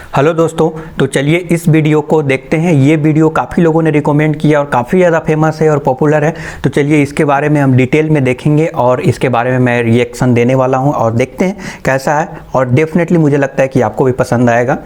Hello दोस्तों, तो चलिए इस वीडियो को देखते हैं। ये वीडियो काफ़ी लोगों ने रिकमेंड किया और काफ़ी ज़्यादा फेमस है और पॉपुलर है। तो चलिए इसके बारे में हम डिटेल में देखेंगे और इसके बारे में मैं रिएक्शन देने वाला हूँ और देखते हैं कैसा है। और डेफिनेटली मुझे लगता है कि आपको भी पसंद आएगा,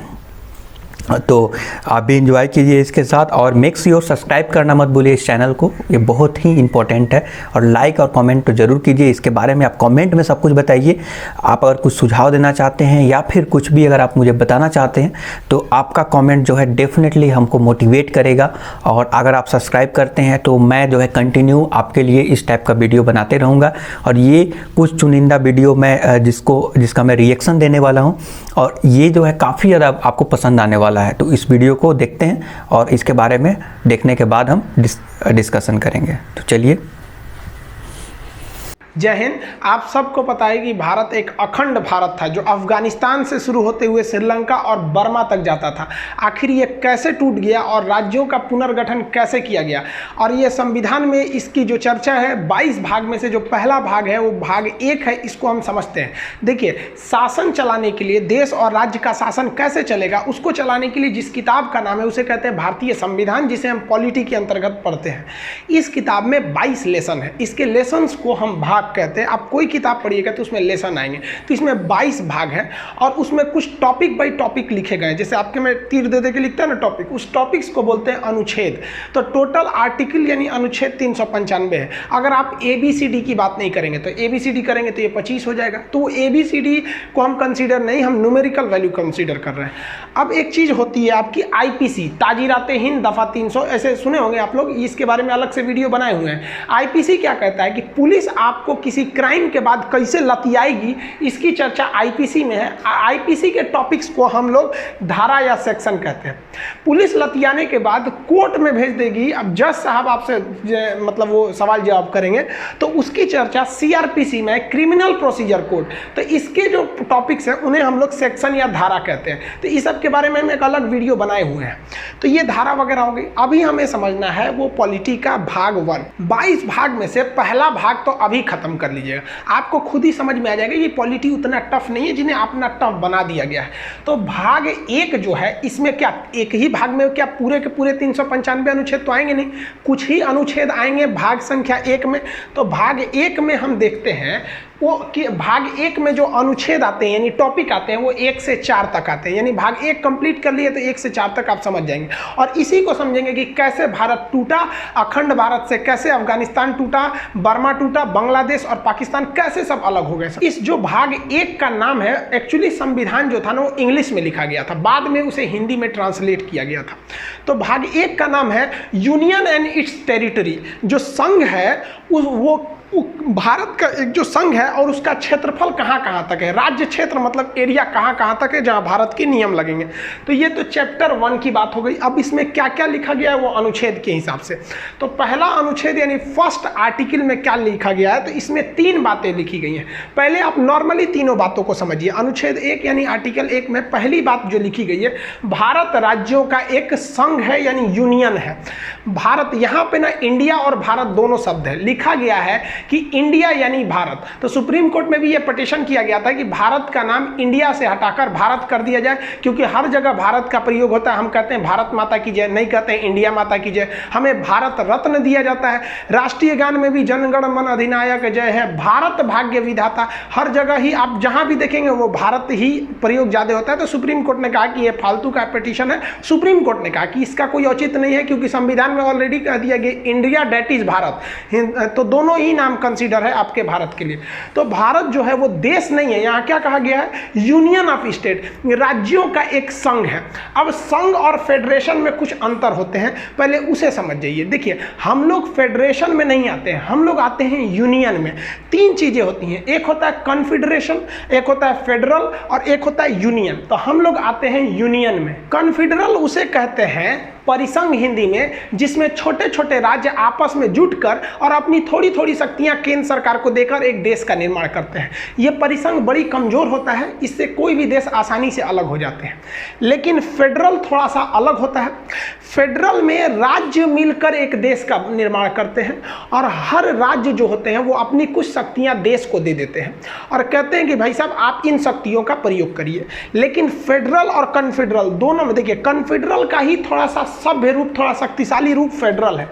तो आप भी इंजॉय कीजिए इसके साथ। और मेक श्योर सब्सक्राइब करना मत भूलिए इस चैनल को, ये बहुत ही इंपॉर्टेंट है। और लाइक और कमेंट तो ज़रूर कीजिए। इसके बारे में आप कमेंट में सब कुछ बताइए। आप अगर कुछ सुझाव देना चाहते हैं या फिर कुछ भी अगर आप मुझे बताना चाहते हैं तो आपका कमेंट जो है डेफिनेटली हमको मोटिवेट करेगा। और अगर आप सब्सक्राइब करते हैं तो मैं जो है कंटिन्यू आपके लिए इस टाइप का वीडियो बनाते रहूँगा। और ये कुछ चुनिंदा वीडियो मैं जिसका मैं रिएक्शन देने वाला हूँ, और ये जो है काफ़ी ज़्यादा आपको पसंद आने वाला है। तो इस वीडियो को देखते हैं और इसके बारे में देखने के बाद हम डिस्कशन करेंगे। तो चलिए। जय हिंद। आप सबको पता है कि भारत एक अखंड भारत था जो अफगानिस्तान से शुरू होते हुए श्रीलंका और बर्मा तक जाता था। आखिर ये कैसे टूट गया और राज्यों का पुनर्गठन कैसे किया गया, और ये संविधान में इसकी जो चर्चा है 22 भाग में से जो पहला भाग है वो भाग 1 है, इसको हम समझते हैं। देखिए, शासन चलाने के लिए, देश और राज्य का शासन कैसे चलेगा उसको चलाने के लिए जिस किताब का नाम है उसे कहते हैं भारतीय संविधान, जिसे हम पॉलिटी के अंतर्गत पढ़ते हैं। इस किताब में 22 लेसन है। इसके लेसन्स को हम भाग कहते हैं। आप कोई किताब पढ़िएगा तो उसमें लेसन आएंगे। तो इसमें 22 भाग है और उसमें कुछ टॉपिक बाय टॉपिक लिखे गए। जैसे आपके में तीर दे के लिखता है ना टॉपिक, उस टॉपिक्स को बोलते हैं अनुच्छेद। तो टोटल आर्टिकल यानी अनुच्छेद 395 है। अगर आप ABCD की बात नहीं करेंगे तो ABCD करेंगे तो ये 25 हो जाएगा। तो ABCD को हम कंसीडर नहीं, हम न्यूमेरिकल वैल्यू कंसीडर कर रहे हैं। अब एक चीज़ होती है आपकी IPC, ताजीराते हिंद दफ़ा 300, ऐसे सुने होंगे आप लोग, इसके बारे में अलग से वीडियो बनाए हुए हैं। IPC क्या कहता है कि पुलिस आपको किसी क्राइम के बाद कैसे लतियाएगी, इसकी चर्चा IPC में है। IPC के टॉपिक्स को हम लोग धारा या सेक्शन कहते हैं। पुलिस लतियाने के बाद कोर्ट में भेज देगी। अब जज साहब आपसे मतलब वो सवाल जवाब करेंगे, तो उसकी चर्चा CRPC में, क्रिमिनल प्रोसीजर कोड। तो इसके जो टॉपिक्स हैं उन्हें हम लोग सेक्शन या धारा कहते हैं। तो इस सब के बारे में हम एक अलग वीडियो बनाए हुए हैं। तो ये धारा वगैरह हो गई। अभी हमें समझना है वो पॉलिटी का भाग 1। 22 भाग में से पहला भाग तो अभी खत्म कर लीजिएगा, आपको खुद ही समझ में आ जाएगा ये पॉलिटी उतना टफ नहीं है जिन्हें अपना टफ बना दिया गया है। तो भाग 1 जो है, इसमें क्या एक ही भाग में क्या पूरे के पूरे 395 अनुच्छेद तो आएंगे नहीं, कुछ ही अनुच्छेद आएंगे भाग संख्या 1 में। तो भाग 1 में हम देखते हैं वो कि भाग 1 में जो अनुच्छेद आते हैं यानी टॉपिक आते हैं वो 1 से 4 तक आते हैं। यानी भाग 1 कंप्लीट कर लिए तो 1 से 4 तक आप समझ जाएंगे। और इसी को समझेंगे कि कैसे भारत टूटा, अखंड भारत से कैसे अफगानिस्तान टूटा, बर्मा टूटा, बांग्लादेश और पाकिस्तान कैसे सब अलग हो गए। इस जो भाग 1 का नाम है, एक्चुअली संविधान जो था ना वो इंग्लिश में लिखा गया था, बाद में उसे हिंदी में ट्रांसलेट किया गया था। तो भाग 1 का नाम है यूनियन एंड इट्स टेरिटरी। जो संघ है वो भारत का एक जो संघ है और उसका क्षेत्रफल कहाँ कहाँ तक है, राज्य क्षेत्र मतलब एरिया कहाँ कहाँ तक है जहाँ भारत के नियम लगेंगे। तो ये तो चैप्टर 1 की बात हो गई। अब इसमें क्या क्या लिखा गया है वो अनुच्छेद के हिसाब से। तो पहला अनुच्छेद यानी फर्स्ट आर्टिकल में क्या लिखा गया है, तो इसमें 3 बातें लिखी गई हैं। पहले आप नॉर्मली तीनों बातों को समझिए। अनुच्छेद 1 यानी आर्टिकल 1 में पहली बात जो लिखी गई है, भारत राज्यों का एक संघ है यानी यूनियन है। भारत, यहाँ पे ना इंडिया और भारत दोनों शब्द है। लिखा गया है कि इंडिया यानी भारत। तो सुप्रीम कोर्ट में भी यह पिटीशन किया गया था कि भारत का नाम इंडिया से हटाकर भारत कर दिया जाए, क्योंकि हर जगह भारत का प्रयोग होता है। हम कहते हैं भारत माता की जय, नहीं कहते हैं इंडिया माता की जय। हमें भारत रत्न दिया जाता है। राष्ट्रीय गान में भी जनगण मन अधिनायक जय है, भारत भाग्य विधाता। हर जगह ही आप जहां भी देखेंगे वो भारत ही प्रयोग ज्यादा होता है। तो सुप्रीम कोर्ट ने कहा कि यह फालतू का पिटीशन है। सुप्रीम कोर्ट ने कहा कि इसका कोई औचित्य नहीं है, क्योंकि संविधान में ऑलरेडी कह दिया गया इंडिया डेट इज भारत। तो दोनों ही नाम कंसीडर है आपके भारत के लिए। तो भारत जो है वो देश नहीं है, यहाँ क्या कहा गया है, यूनियन ऑफ स्टेट, राज्यों का एक संघ है। अब संघ और फेडरेशन में कुछ अंतर होते हैं, पहले उसे समझ जाइए। देखिए, हम लोग फेडरेशन में नहीं आते हैं, हम लोग आते हैं यूनियन में। 3 चीजें होती हैं, एक होता है कॉन्फेडरेशन, एक होता है फेडरल और एक होता है यूनियन। तो हम लोग आते हैं यूनियन में। कॉन्फेडरल उसे कहते हैं परिसंघ हिंदी में, जिसमें छोटे छोटे राज्य आपस में जुटकर और अपनी थोड़ी थोड़ी शक्तियां केंद्र सरकार को देकर एक देश का निर्माण करते हैं। यह परिसंघ बड़ी कमजोर होता है, इससे कोई भी देश आसानी से अलग हो जाते हैं। लेकिन फेडरल थोड़ा सा अलग होता है। फेडरल में राज्य मिलकर एक देश का निर्माण करते हैं और हर राज्य जो होते हैं वो अपनी कुछ शक्तियां देश को दे देते हैं और कहते हैं कि भाई साहब आप इन शक्तियों का प्रयोग करिए। लेकिन फेडरल और कन्फेडरल दोनों में देखिए, कन्फेडरल का ही थोड़ा सा सभ्य रूप, थोड़ा शक्तिशाली रूप फेडरल है।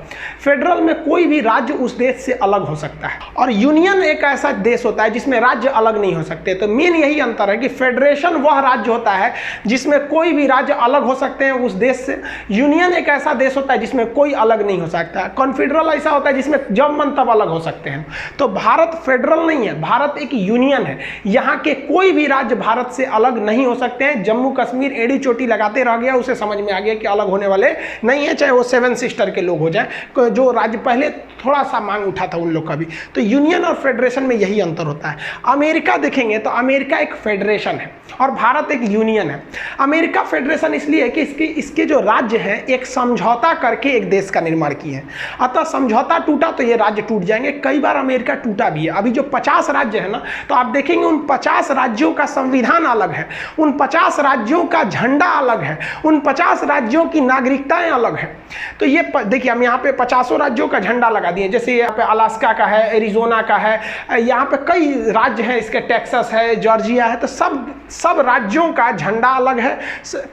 फेडरल में कोई भी राज्य उस देश से अलग हो सकता है और यूनियन एक ऐसा देश होता है जिसमें राज्य अलग नहीं हो सकते। तो मेन यही अंतर है कि फेडरेशन वह राज्य होता है जिसमें कोई भी राज्य अलग हो सकते हैं उस देश से। यूनियन एक ऐसा देश होता है जिसमें कोई अलग नहीं हो सकता है। कॉन्फेडरल ऐसा होता है जिसमें जब मन तब अलग हो सकते हैं। तो भारत फेडरल नहीं है, भारत एक यूनियन है। यहाँ के कोई भी राज्य भारत से अलग नहीं हो सकते हैं। जम्मू कश्मीर एड़ी चोटी लगाते रह गया, उसे समझ में आ गया कि अलग होने वाले नहीं है, चाहे वो 7 सिस्टर के लोग हो जाए, जो राज्य पहले थोड़ा सा मांग उठा था उन लोग का भी। तो यूनियन और फेडरेशन में यही अंतर होता है। अमेरिका देखेंगे तो अमेरिका एक फेडरेशन है और भारत एक यूनियन है। अमेरिका फेडरेशन इसलिए है कि इसके जो राज्य हैं एक समझौता करके एक देश का निर्माण किए हैं। अतः समझौता टूटा तो ये राज्य टूट जाएंगे। कई बार अमेरिका टूटा भी है। अभी जो 50 राज्य है ना, तो आप देखेंगे उन 50 राज्यों का संविधान अलग है, उन 50 राज्यों का झंडा अलग है, उन 50 राज्यों की नागरिकताएं अलग है। तो ये देखिए, हम यहाँ पे 50 राज्यों का झंडा लगा दिए। जैसे यहाँ पे अलास्का का है, एरिजोना का है, यहाँ पे कई राज्य हैं, इसके टेक्सास है, जॉर्जिया है। तो सब राज्यों का झंडा अलग है,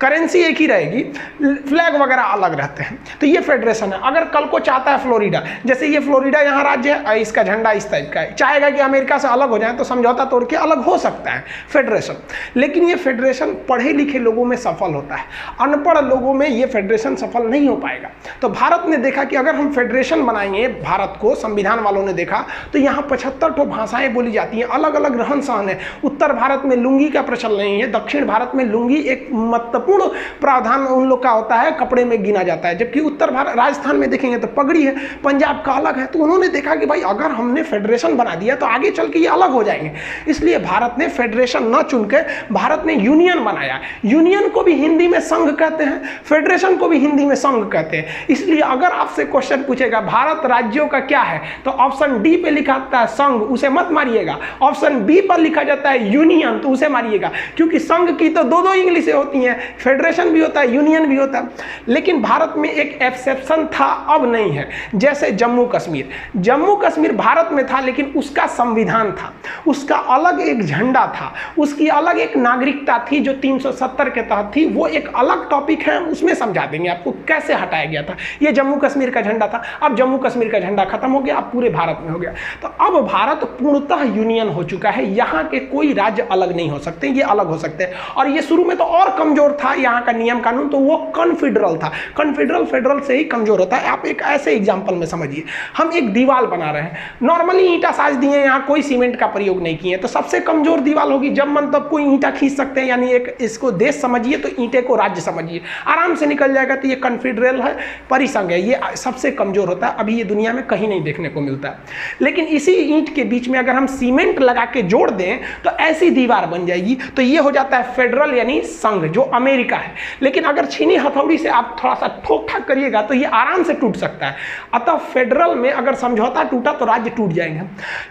करेंसी एक ही रहेगी, फ्लैग वगैरह अलग रहते हैं। तो ये फेडरेशन है। अगर कल को चाहता है फ्लोरिडा, जैसे ये फ्लोरिडा यहाँ राज्य है, इसका झंडा इस टाइप का है, चाहेगा कि अमेरिका से अलग हो जाए तो समझौता तोड़ के अलग हो सकता है फेडरेशन। लेकिन ये फेडरेशन पढ़े लिखे लोगों में सफल होता है, अनपढ़ लोगों में ये फेडरेशन सफल नहीं हो पाएगा। तो भारत ने देखा कि अगर हम फेडरेशन बनाएंगे, भारत को संविधान वालों ने देखा तो यहाँ 75 ठो भाषाएं बोली जाती हैं, अलग अलग रहन सहन है। उत्तर भारत में लुंगी का प्रचलन नहीं है, दक्षिण भारत में लुंगी एक महत्वपूर्ण प्रावधान उन लोग का होता है, कपड़े में गिना जाता है। जबकि उत्तर भारत, राजस्थान में देखेंगे तो पगड़ी है, पंजाब का अलग है। तो उन्होंने देखा कि भाई अगर हमने फेडरेशन बना दिया तो आगे चल के ये अलग हो जाएंगे। इसलिए भारत ने फेडरेशन न चुन के भारत ने यूनियन बनाया। यूनियन को भी हिंदी में संघ कहते हैं, फेडरेशन को भी हिंदी में संघ कहते हैं। इसलिए अगर आपसे क्वेश्चन पूछेगा भारत राज्यों का क्या है, तो ऑप्शन डी पे लिखा होता है संघ, उसे मत मारिएगा। ऑप्शन बी पर लिखा जाता है यूनियन, तो उसे मारिएगा, क्योंकि संघ की तो दो इंग्लिशें होती हैं, फेडरेशन भी होता है, यूनियन भी होता है। लेकिन भारत में एक एक्सेप्शन था, अब नहीं है। जैसे जम्मू कश्मीर भारत में था, लेकिन उसका संविधान था, उसका अलग एक झंडा था, उसकी अलग एक नागरिकता थी जो 370 के तहत थी। वो एक अलग टॉपिक है, उसमें समझा देंगे आपको कैसे हटाया गया था। ये जम्मू कश्मीर का झंडा था, अब जम्मू कश्मीर का झंडा खत्म हो गया, अब पूरे भारत में हो गया। तो अब भारत पूर्णतः यूनियन हो चुका है। यहाँ के कोई राज्य अलग नहीं हो सकते, ये अलग हो सकते हैं। और ये शुरू में तो और कमजोर था यहाँ का नियम कानून, तो वो कन्फेडरल था। कन्फेडरल फेडरल से ही कमजोर होता है। आप एक ऐसे एग्जाम्पल में समझिए, हम एक दीवार बना रहे हैं, नॉर्मली ईंटा साज दिए, यहाँ कोई सीमेंट का प्रयोग नहीं किए, तो सबसे कमजोर दीवार होगी। जब मन तब कोई ईंटा खींच सकते हैं, यानी एक इसको देश समझिए तो ईंटे को राज्य समझिए, आराम से निकल जाएगा। तो ये कन्फेडरल है, परिसंघ है, ये सबसे कमजोर होता है। अभी ये दुनिया में कहीं नहीं देखने को मिलता है। लेकिन इसी ईंट के बीच में अगर हम सीमेंट लगा के जोड़ दें तो ऐसी दीवार बन जाएगी। तो ये हो जाता है फेडरल यानी संघ, जो अमेरिका है। लेकिन अगर छीनी हथौड़ी से आप थोड़ा सा ठोक ठाक करिएगा तो ये आराम से टूट सकता है। अतः फेडरल में अगर समझौता टूटा तो राज्य टूट जाएंगे।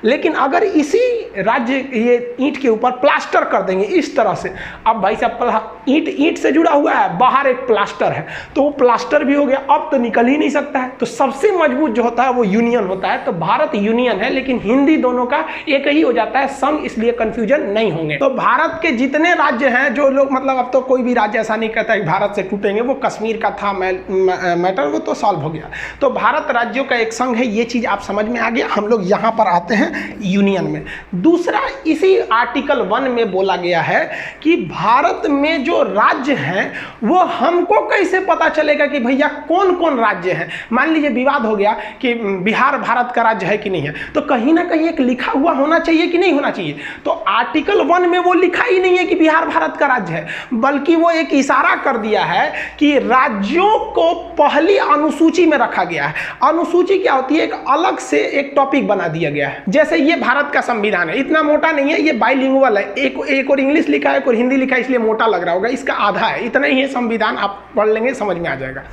लेकिन अगर इसी राज्य ये ईंट के ऊपर प्लास्टर कर देंगे इस तरह से, अब भाई साहब ईंट से जुड़ा हुआ है, बाहर एक प्लास्टर है, तो वो प्लास्टर भी हो गया, अब तो निकल ही नहीं सकता है। तो सबसे मजबूत जो होता है वो यूनियन होता है। तो भारत यूनियन है, लेकिन हिंदी दोनों का एक ही हो जाता है, संघ, इसलिए कंफ्यूजन नहीं होंगे। तो भारत के जितने राज्य हैं, जो लोग मतलब अब तो कोई भी राज्य ऐसा नहीं कहता कि भारत से टूटेंगे, वो कश्मीर का था मैटर, वो तो सॉल्व हो गया। तो भारत राज्यों का एक संघ है, ये चीज आप समझ में आ गया। हम लोग यहाँ पर आते हैं यूनियन में। दूसरा, इसी आर्टिकल 1 में बोला गया है कि भारत में जो राज्य हैं वो हमको कैसे पता चलेगा कि भैया कौन कौन राज्य हैं। मान लीजिए विवाद हो गया कि बिहार भारत का राज्य है कि नहीं है, तो कहीं ना कहीं एक लिखा हुआ होना चाहिए कि नहीं होना चाहिए। तो आर्टिकल 1 में वो लिखा ही नहीं है कि बिहार भारत का राज्य है, बल्कि वो एक इशारा कर दिया है कि राज्यों को पहली अनुसूची में रखा गया है। अनुसूची क्या होती है? एक अलग से एक टॉपिक बना दिया गया है। जैसे ये भारत का संविधान है, इतना मोटा नहीं है, ये बाइलिंगुअल है, एक और इंग्लिश लिखा है, एक और हिंदी लिखा है, इसलिए मोटा लग रहा होगा, इसका आधा है, इतना ही है संविधान। आप पढ़ लेंगे समझ समझ में आ जाएगा।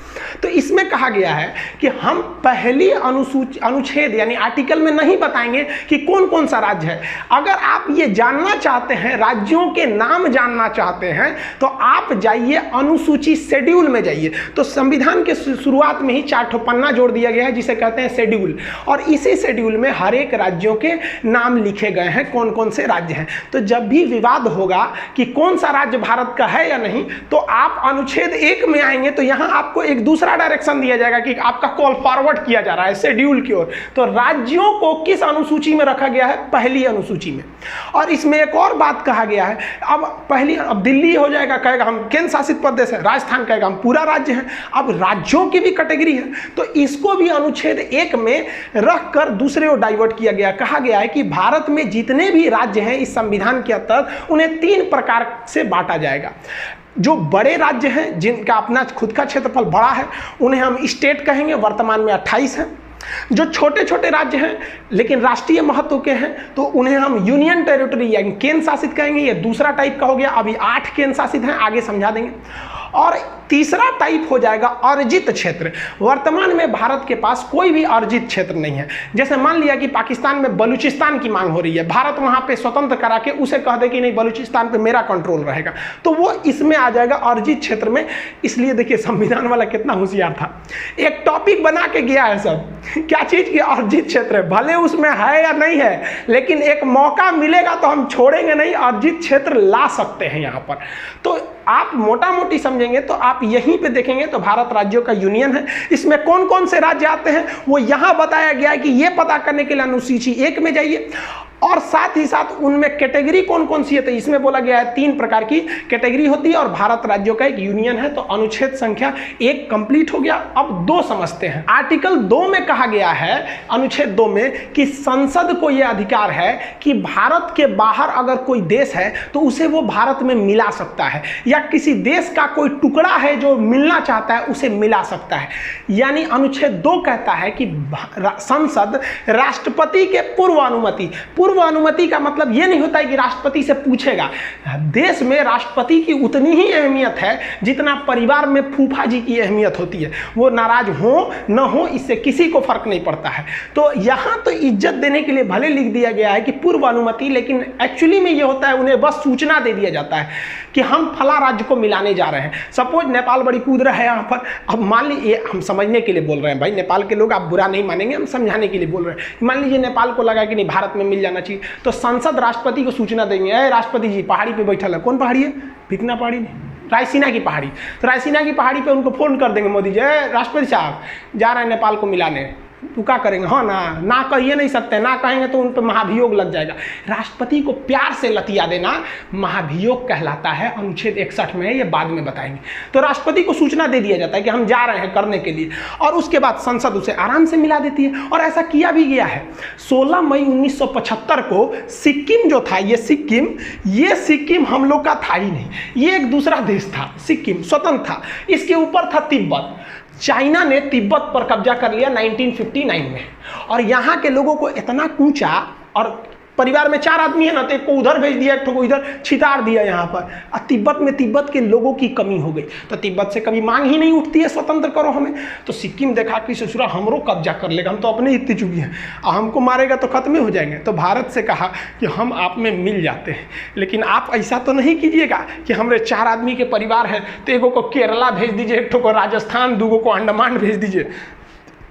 तो इसमें कहा गया है कि हम पहली अनुच्छेद यानी आर्टिकल में नहीं बताएंगे कि कौन कौन सा राज्य है। अगर आप ये जानना चाहते हैं, राज्यों के नाम जानना चाहते हैं, तो आप जाइए अनुसूची शेड्यूल में जाइए। तो संविधान के शुरुआत में ही 4 पन्ना जोड़ दिया गया है जिसे कहते हैं शेड्यूल, और इसी शेड्यूल में हर एक राज्यों के नाम लिखे गए हैं, कौन कौन से राज्य हैं। तो जब भी विवाद होगा कि कौन सा राज्य भारत का है या नहीं, तो आप अनुच्छेद 1 में आएंगे तो यहां आपको एक दूसरा डायरेक्शन दिया जाएगा कि आपका कॉल फॉरवर्ड किया जा रहा है शेड्यूल की ओर। तो राज्यों को किस अनुसूची में रखा गया है? पहली अनुसूची में। और इसमें एक और बात कहा गया है, अब दिल्ली हो जाएगा, कहेगा हम केंद्र शासित प्रदेश है, राजस्थान कहेगा हम पूरा राज्य है। अब राज्यों की भी कैटेगरी है, तो इसको भी अनुच्छेद 1 में रखकर दूसरे ओर डाइवर्ट किया गया। कहा गया है कि भारत में जितने भी राज्य हैं इस संविधान के अंतर्गत उन्हें 3 प्रकार से बांटा जाएगा। जो बड़े राज्य हैं जिनका अपना खुद का क्षेत्रफल बड़ा है उन्हें हम स्टेट कहेंगे, वर्तमान में 28 हैं। जो छोटे छोटे राज्य हैं लेकिन राष्ट्रीय महत्व के हैं तो उन्हें हम यूनियन टेरिटरी यानी केंद्र शासित कहेंगे। ये दूसरा टाइप का हो गया। अभी 8 केंद्र शासित हैं, आगे समझा देंगे। और तीसरा टाइप हो जाएगा अर्जित क्षेत्र। वर्तमान में भारत के पास कोई भी अर्जित क्षेत्र नहीं है। जैसे मान लिया कि पाकिस्तान में बलूचिस्तान की मांग हो रही है, भारत वहां पे स्वतंत्र करा के उसे कह दे कि नहीं बलूचिस्तान पे मेरा कंट्रोल रहेगा, तो वो इसमें आ जाएगा अर्जित क्षेत्र में। इसलिए देखिए संविधान वाला कितना होशियार था, एक टॉपिक बना के गया है सब, क्या चीज की अर्जित क्षेत्र है, भले उसमें है या नहीं है, लेकिन एक मौका मिलेगा तो हम छोड़ेंगे नहीं, अर्जित क्षेत्र ला सकते हैं यहाँ पर। तो आप मोटा मोटी समझेंगे तो आप यहीं पे देखेंगे तो भारत राज्यों का यूनियन है। इसमें कौन कौन से राज्य आते हैं वो यहां बताया गया है कि ये पता करने के लिए अनुसूची 1 में जाइए, और साथ ही साथ उनमें कैटेगरी कौन कौन सी है। तो इसमें बोला गया है 3 प्रकार की कैटेगरी होती है और भारत राज्यों का एक यूनियन है। तो अनुच्छेद संख्या 1 कंप्लीट हो गया। अब 2 समझते हैं। आर्टिकल 2 में कहा गया है, अनुच्छेद 2 में, कि संसद को यह अधिकार है कि भारत के बाहर अगर कोई देश है तो उसे वो भारत में मिला सकता है, या किसी देश का कोई टुकड़ा है जो मिलना चाहता है उसे मिला सकता है। यानी अनुच्छेद 2 कहता है कि संसद राष्ट्रपति के पूर्व अनुमति का मतलब यह नहीं होता है कि राष्ट्रपति से पूछेगा। देश में राष्ट्रपति की उतनी ही अहमियत है जितना परिवार में फूफा जी की अहमियत होती है। वो नाराज हो न हो इससे किसी को फर्क नहीं पड़ता है। तो यहां तो इज्जत देने के लिए भले लिख दिया गया है कि पूर्व अनुमति, लेकिन एक्चुअली में यह होता है उन्हें बस सूचना दे दिया जाता है कि हम फला राज्य को मिलाने जा रहे हैं। सपोज नेपाल बड़ी कूद रहा है यहाँ पर। अब मान लीजिए, हम समझने के लिए बोल रहे हैं भाई, नेपाल के लोग आप बुरा नहीं मानेंगे, हम समझाने के लिए बोल रहे हैं। मान लीजिए नेपाल को लगा कि नहीं भारत में मिल जाना चाहिए, तो संसद राष्ट्रपति को सूचना देंगे, अरे राष्ट्रपति जी पहाड़ी पे बैठल है। कौन पहाड़ी है? भिकना पहाड़ी नहीं, रायसीना की पहाड़ी। तो रायसीना की पहाड़ी पे उनको फोन कर देंगे, मोदी जी राष्ट्रपति साहब जा रहे हैं नेपाल को मिलाने, तो क्या करेंगे? हाँ ना कहिए नहीं सकते, ना कहेंगे तो उन पर महाभियोग लग जाएगा। राष्ट्रपति को प्यार से लतिया देना महाभियोग कहलाता है। अनुच्छेद 61 में, ये बाद में बताएंगे। तो राष्ट्रपति को सूचना दे दिया जाता है कि हम जा रहे हैं करने के लिए, और उसके बाद संसद उसे आराम से मिला देती है। और ऐसा किया भी गया है। 16 मई 1975 को सिक्किम जो था, ये सिक्किम हम लोग का था ही नहीं, ये एक दूसरा देश था। सिक्किम स्वतंत्र था, इसके ऊपर था तिब्बत। चाइना ने तिब्बत पर कब्जा कर लिया 1959 में, और यहाँ के लोगों को इतना कूचा, और परिवार में 4 आदमी है ना, तो एक को उधर भेज दिया, एक को इधर छितार दिया यहाँ पर। और तिब्बत में तिब्बत के लोगों की कमी हो गई, तो तिब्बत से कभी मांग ही नहीं उठती है स्वतंत्र करो हमें। तो सिक्किम देखा कि ससुरा हमरो कब्जा कर लेगा, हम तो अपने इतने चुकी हैं, हमको मारेगा तो खत्म हो जाएंगे। तो भारत से कहा कि हम आप में मिल जाते हैं, लेकिन आप ऐसा तो नहीं कीजिएगा कि हमारे 4 आदमी के परिवार है तो एगो को केरला भेज दीजिए, एक को राजस्थान, 2 को अंडमान भेज दीजिए।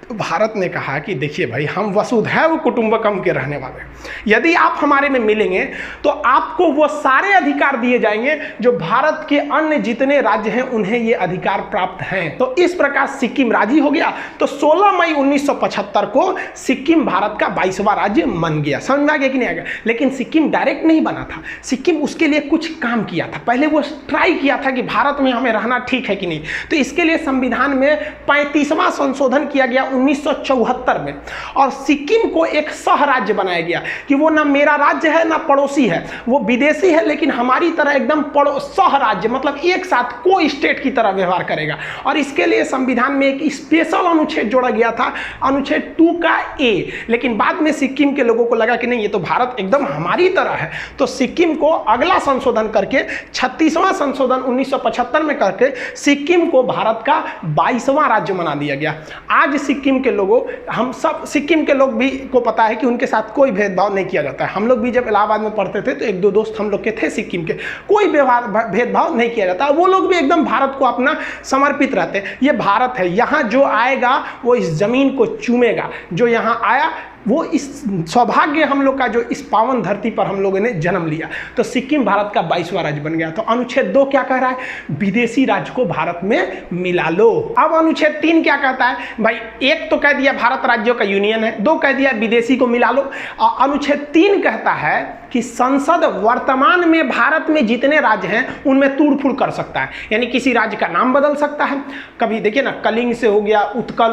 तो भारत ने कहा कि देखिए भाई, हम वसुधैव कुटुंबकम के रहने वाले हैं, यदि आप हमारे में मिलेंगे तो आपको वो सारे अधिकार दिए जाएंगे जो भारत के अन्य जितने राज्य हैं उन्हें ये अधिकार प्राप्त हैं। तो इस प्रकार सिक्किम राजी हो गया। तो 16 मई 1975 को सिक्किम भारत का 22वां राज्य बन गया। समझ में आ गया कि नहीं आ गया? लेकिन सिक्किम डायरेक्ट नहीं बना था, सिक्किम उसके लिए कुछ काम किया था। पहले वो ट्राई किया था कि भारत में हमें रहना ठीक है कि नहीं। तो इसके लिए संविधान में 35वां संशोधन किया गया 1974 में, और सिक्किम को एक सह राज्य बनाया गया कि वो ना मेरा राज्य है ना पड़ोसी है, वो विदेशी है लेकिन हमारी तरह एकदम सह राज्य, मतलब एक साथ को स्टेट की तरह व्यवहार करेगा। और इसके लिए संविधान में एक स्पेशल अनुच्छेद जोड़ा गया था, अनुच्छेद 2 का ए। लेकिन बाद में सिक्किम के लोगों को लगा कि नहीं, ये तो भारत एकदम हमारी तरह है, तो सिक्किम को अगला संशोधन करके 36वां संशोधन 1975 में करके सिक्किम को भारत का 22वां राज्य बना दिया गया। आज सिक्किम के लोगों, हम सब सिक्किम के लोग भी को पता है कि उनके साथ कोई भेदभाव नहीं किया जाता है। हम लोग भी जब इलाहाबाद में पढ़ते थे तो एक दो दोस्त हम लोग के थे सिक्किम के, कोई भेदभाव नहीं किया जाता। वो लोग भी एकदम भारत को अपना समर्पित रहते हैं। ये भारत है, यहाँ जो आएगा वो इस जमीन को चूमेगा। जो यहाँ आया वो इस सौभाग्य हम लोग का, जो इस पावन धरती पर हम लोगों ने जन्म लिया। तो सिक्किम भारत का 22वां राज्य बन गया। तो अनुच्छेद 2 क्या कह रहा है? विदेशी राज्य को भारत में मिला लो। अब अनुच्छेद 3 क्या कहता है? भाई एक तो कह दिया भारत राज्यों का यूनियन है, 2 कह दिया विदेशी को मिला लो। और अनुच्छेद 3 कहता है कि संसद वर्तमान में भारत में जितने राज्य हैं उनमें तोड़ फोड़ कर सकता है, यानी किसी राज्य का नाम बदल सकता है। कभी देखिए ना, कलिंग से हो गया उत्कल,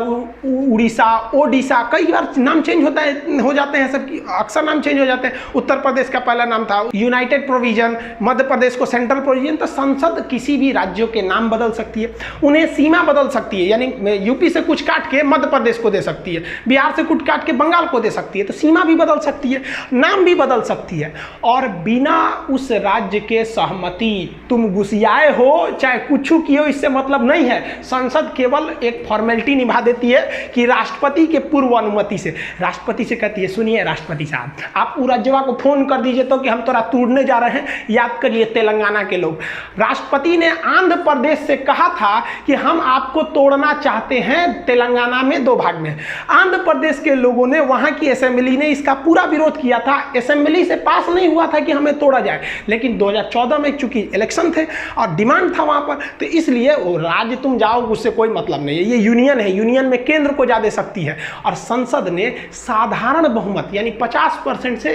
उड़ीसा, ओडिशा, कई बार नाम चेंज हो जाते हैं, सब अक्सर नाम चेंज हो जाते हैं। उत्तर प्रदेश का पहला नाम था यूनाइटेड प्रोविजन, मध्य प्रदेश को सेंट्रल प्रोविजन। तो संसद किसी भी राज्यों के नाम बदल सकती है, उन्हें सीमा बदल सकती है, यानी यूपी से कुछ काट के मध्य प्रदेश को दे सकती है, बिहार से कुछ काट के बंगाल को दे सकती है। तो सीमा भी बदल सकती है, नाम भी बदल सकती है, और बिना उस राज्य के सहमति, तुम घुसियाए हो चाहे कुछ किए हो, इससे मतलब नहीं है। संसद केवल एक फॉर्मेलिटी निभा देती है कि राष्ट्रपति के पूर्व अनुमति से, राष्ट्रपति से कहती है सुनिए राष्ट्रपति साहब, आप राज्यवा को फोन कर दीजिए तो कि हम तोरा तोड़ने जा रहे हैं। याद करिए तेलंगाना के लोग, राष्ट्रपति ने आंध्र प्रदेश से कहा था कि हम आपको तोड़ना चाहते हैं, तेलंगाना में 2 भाग में। आंध्र प्रदेश के लोगों ने, वहां की असेंबली ने इसका पूरा विरोध किया था। असेंबली से पास नहीं हुआ था कि हमें तोड़ा जाए, लेकिन 2014 में चूंकि इलेक्शन थे और डिमांड था वहां पर, तो इसलिए वो राज्य तुम जाओ उससे कोई मतलब नहीं है, ये यूनियन है, यूनियन में केंद्र को जा दे सकती है। और संसद ने साधारण बहुमत यानी 50% से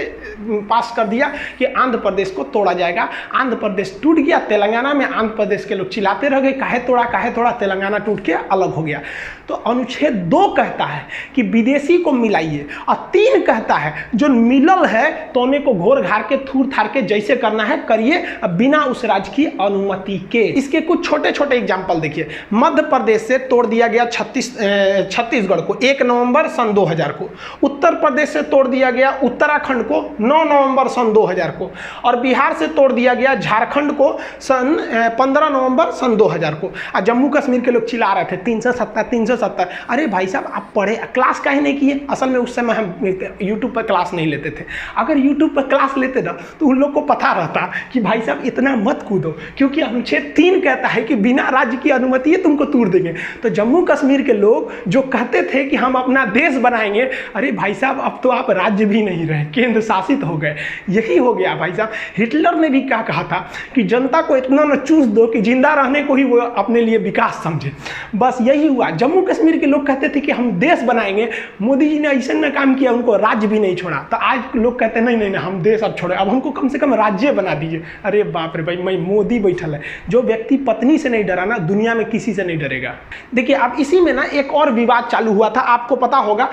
पास कर दिया कि आंध्र प्रदेश को तोड़ा जाएगा। आंध्र प्रदेश टूट गया। तेलंगाना में आंध्र प्रदेश के लोग चिल्लाते रह गए, काहे तोड़ा, तेलंगाना टूट के अलग हो गया। तो अनुच्छेद 2 कहता है कि विदेशी को मिलाइए, और 3 कहता है जो मिलल है तो उन्हें को घोर घार के थूर थार के जैसे करना है करिए, बिना उस राज्य की अनुमति के। इसके कुछ छोटे छोटे एग्जाम्पल देखिए। मध्य प्रदेश से तोड़ दिया गया छत्तीसगढ़ को 1 नवंबर सन 2000 को। उत्तर प्रदेश से तोड़ दिया गया उत्तराखंड को 9 नवंबर सन 2000 को, और बिहार से तोड़ दिया गया झारखंड को सन 15 नवंबर सन 2000 को। और जम्मू कश्मीर के लोग चिल्ला रहे थे 370। अरे भाई साहब, आप पढ़े, क्लास काहे नहीं किए? असल में उस समय हम यूट्यूब पर क्लास नहीं लेते थे। अगर यूट्यूब पर क्लास लेते ना तो उन लोग को पता रहता कि भाई साहब इतना मत कूदो, क्योंकि अनुच्छेद 3 कहता है कि बिना राज्य की अनुमति है तुमको तोड़ देंगे। तो जम्मू कश्मीर के लोग जो कहते थे कि हम अपना देश बनाएंगे, अरे भाई साहब अब तो आप राज्य भी नहीं रहे, केंद्र शासित हो गए। यही हो गया भाई साहब। हिटलर ने भी क्या कहा था कि जनता को इतना न चूस दो कि जिंदा रहने को ही वो अपने लिए विकास समझे। बस यही हुआ। जम्मू कश्मीर के लोग कहते थे कि हम देश बनाएंगे, मोदी जी ने ऐसा न काम किया, उनको राज्य भी नहीं छोड़ा। तो आज लोग कहते हैं नहीं हम देश अब छोड़े, अब हमको कम से कम राज्य बना दीजिए। अरे बाप रे भाई, मैं मोदी बैठल है। जो व्यक्ति पत्नी से नहीं डरा ना, दुनिया में किसी से नहीं डरेगा। देखिए अब इसी में ना एक और विवाद चालू हुआ था, आपको पता होगा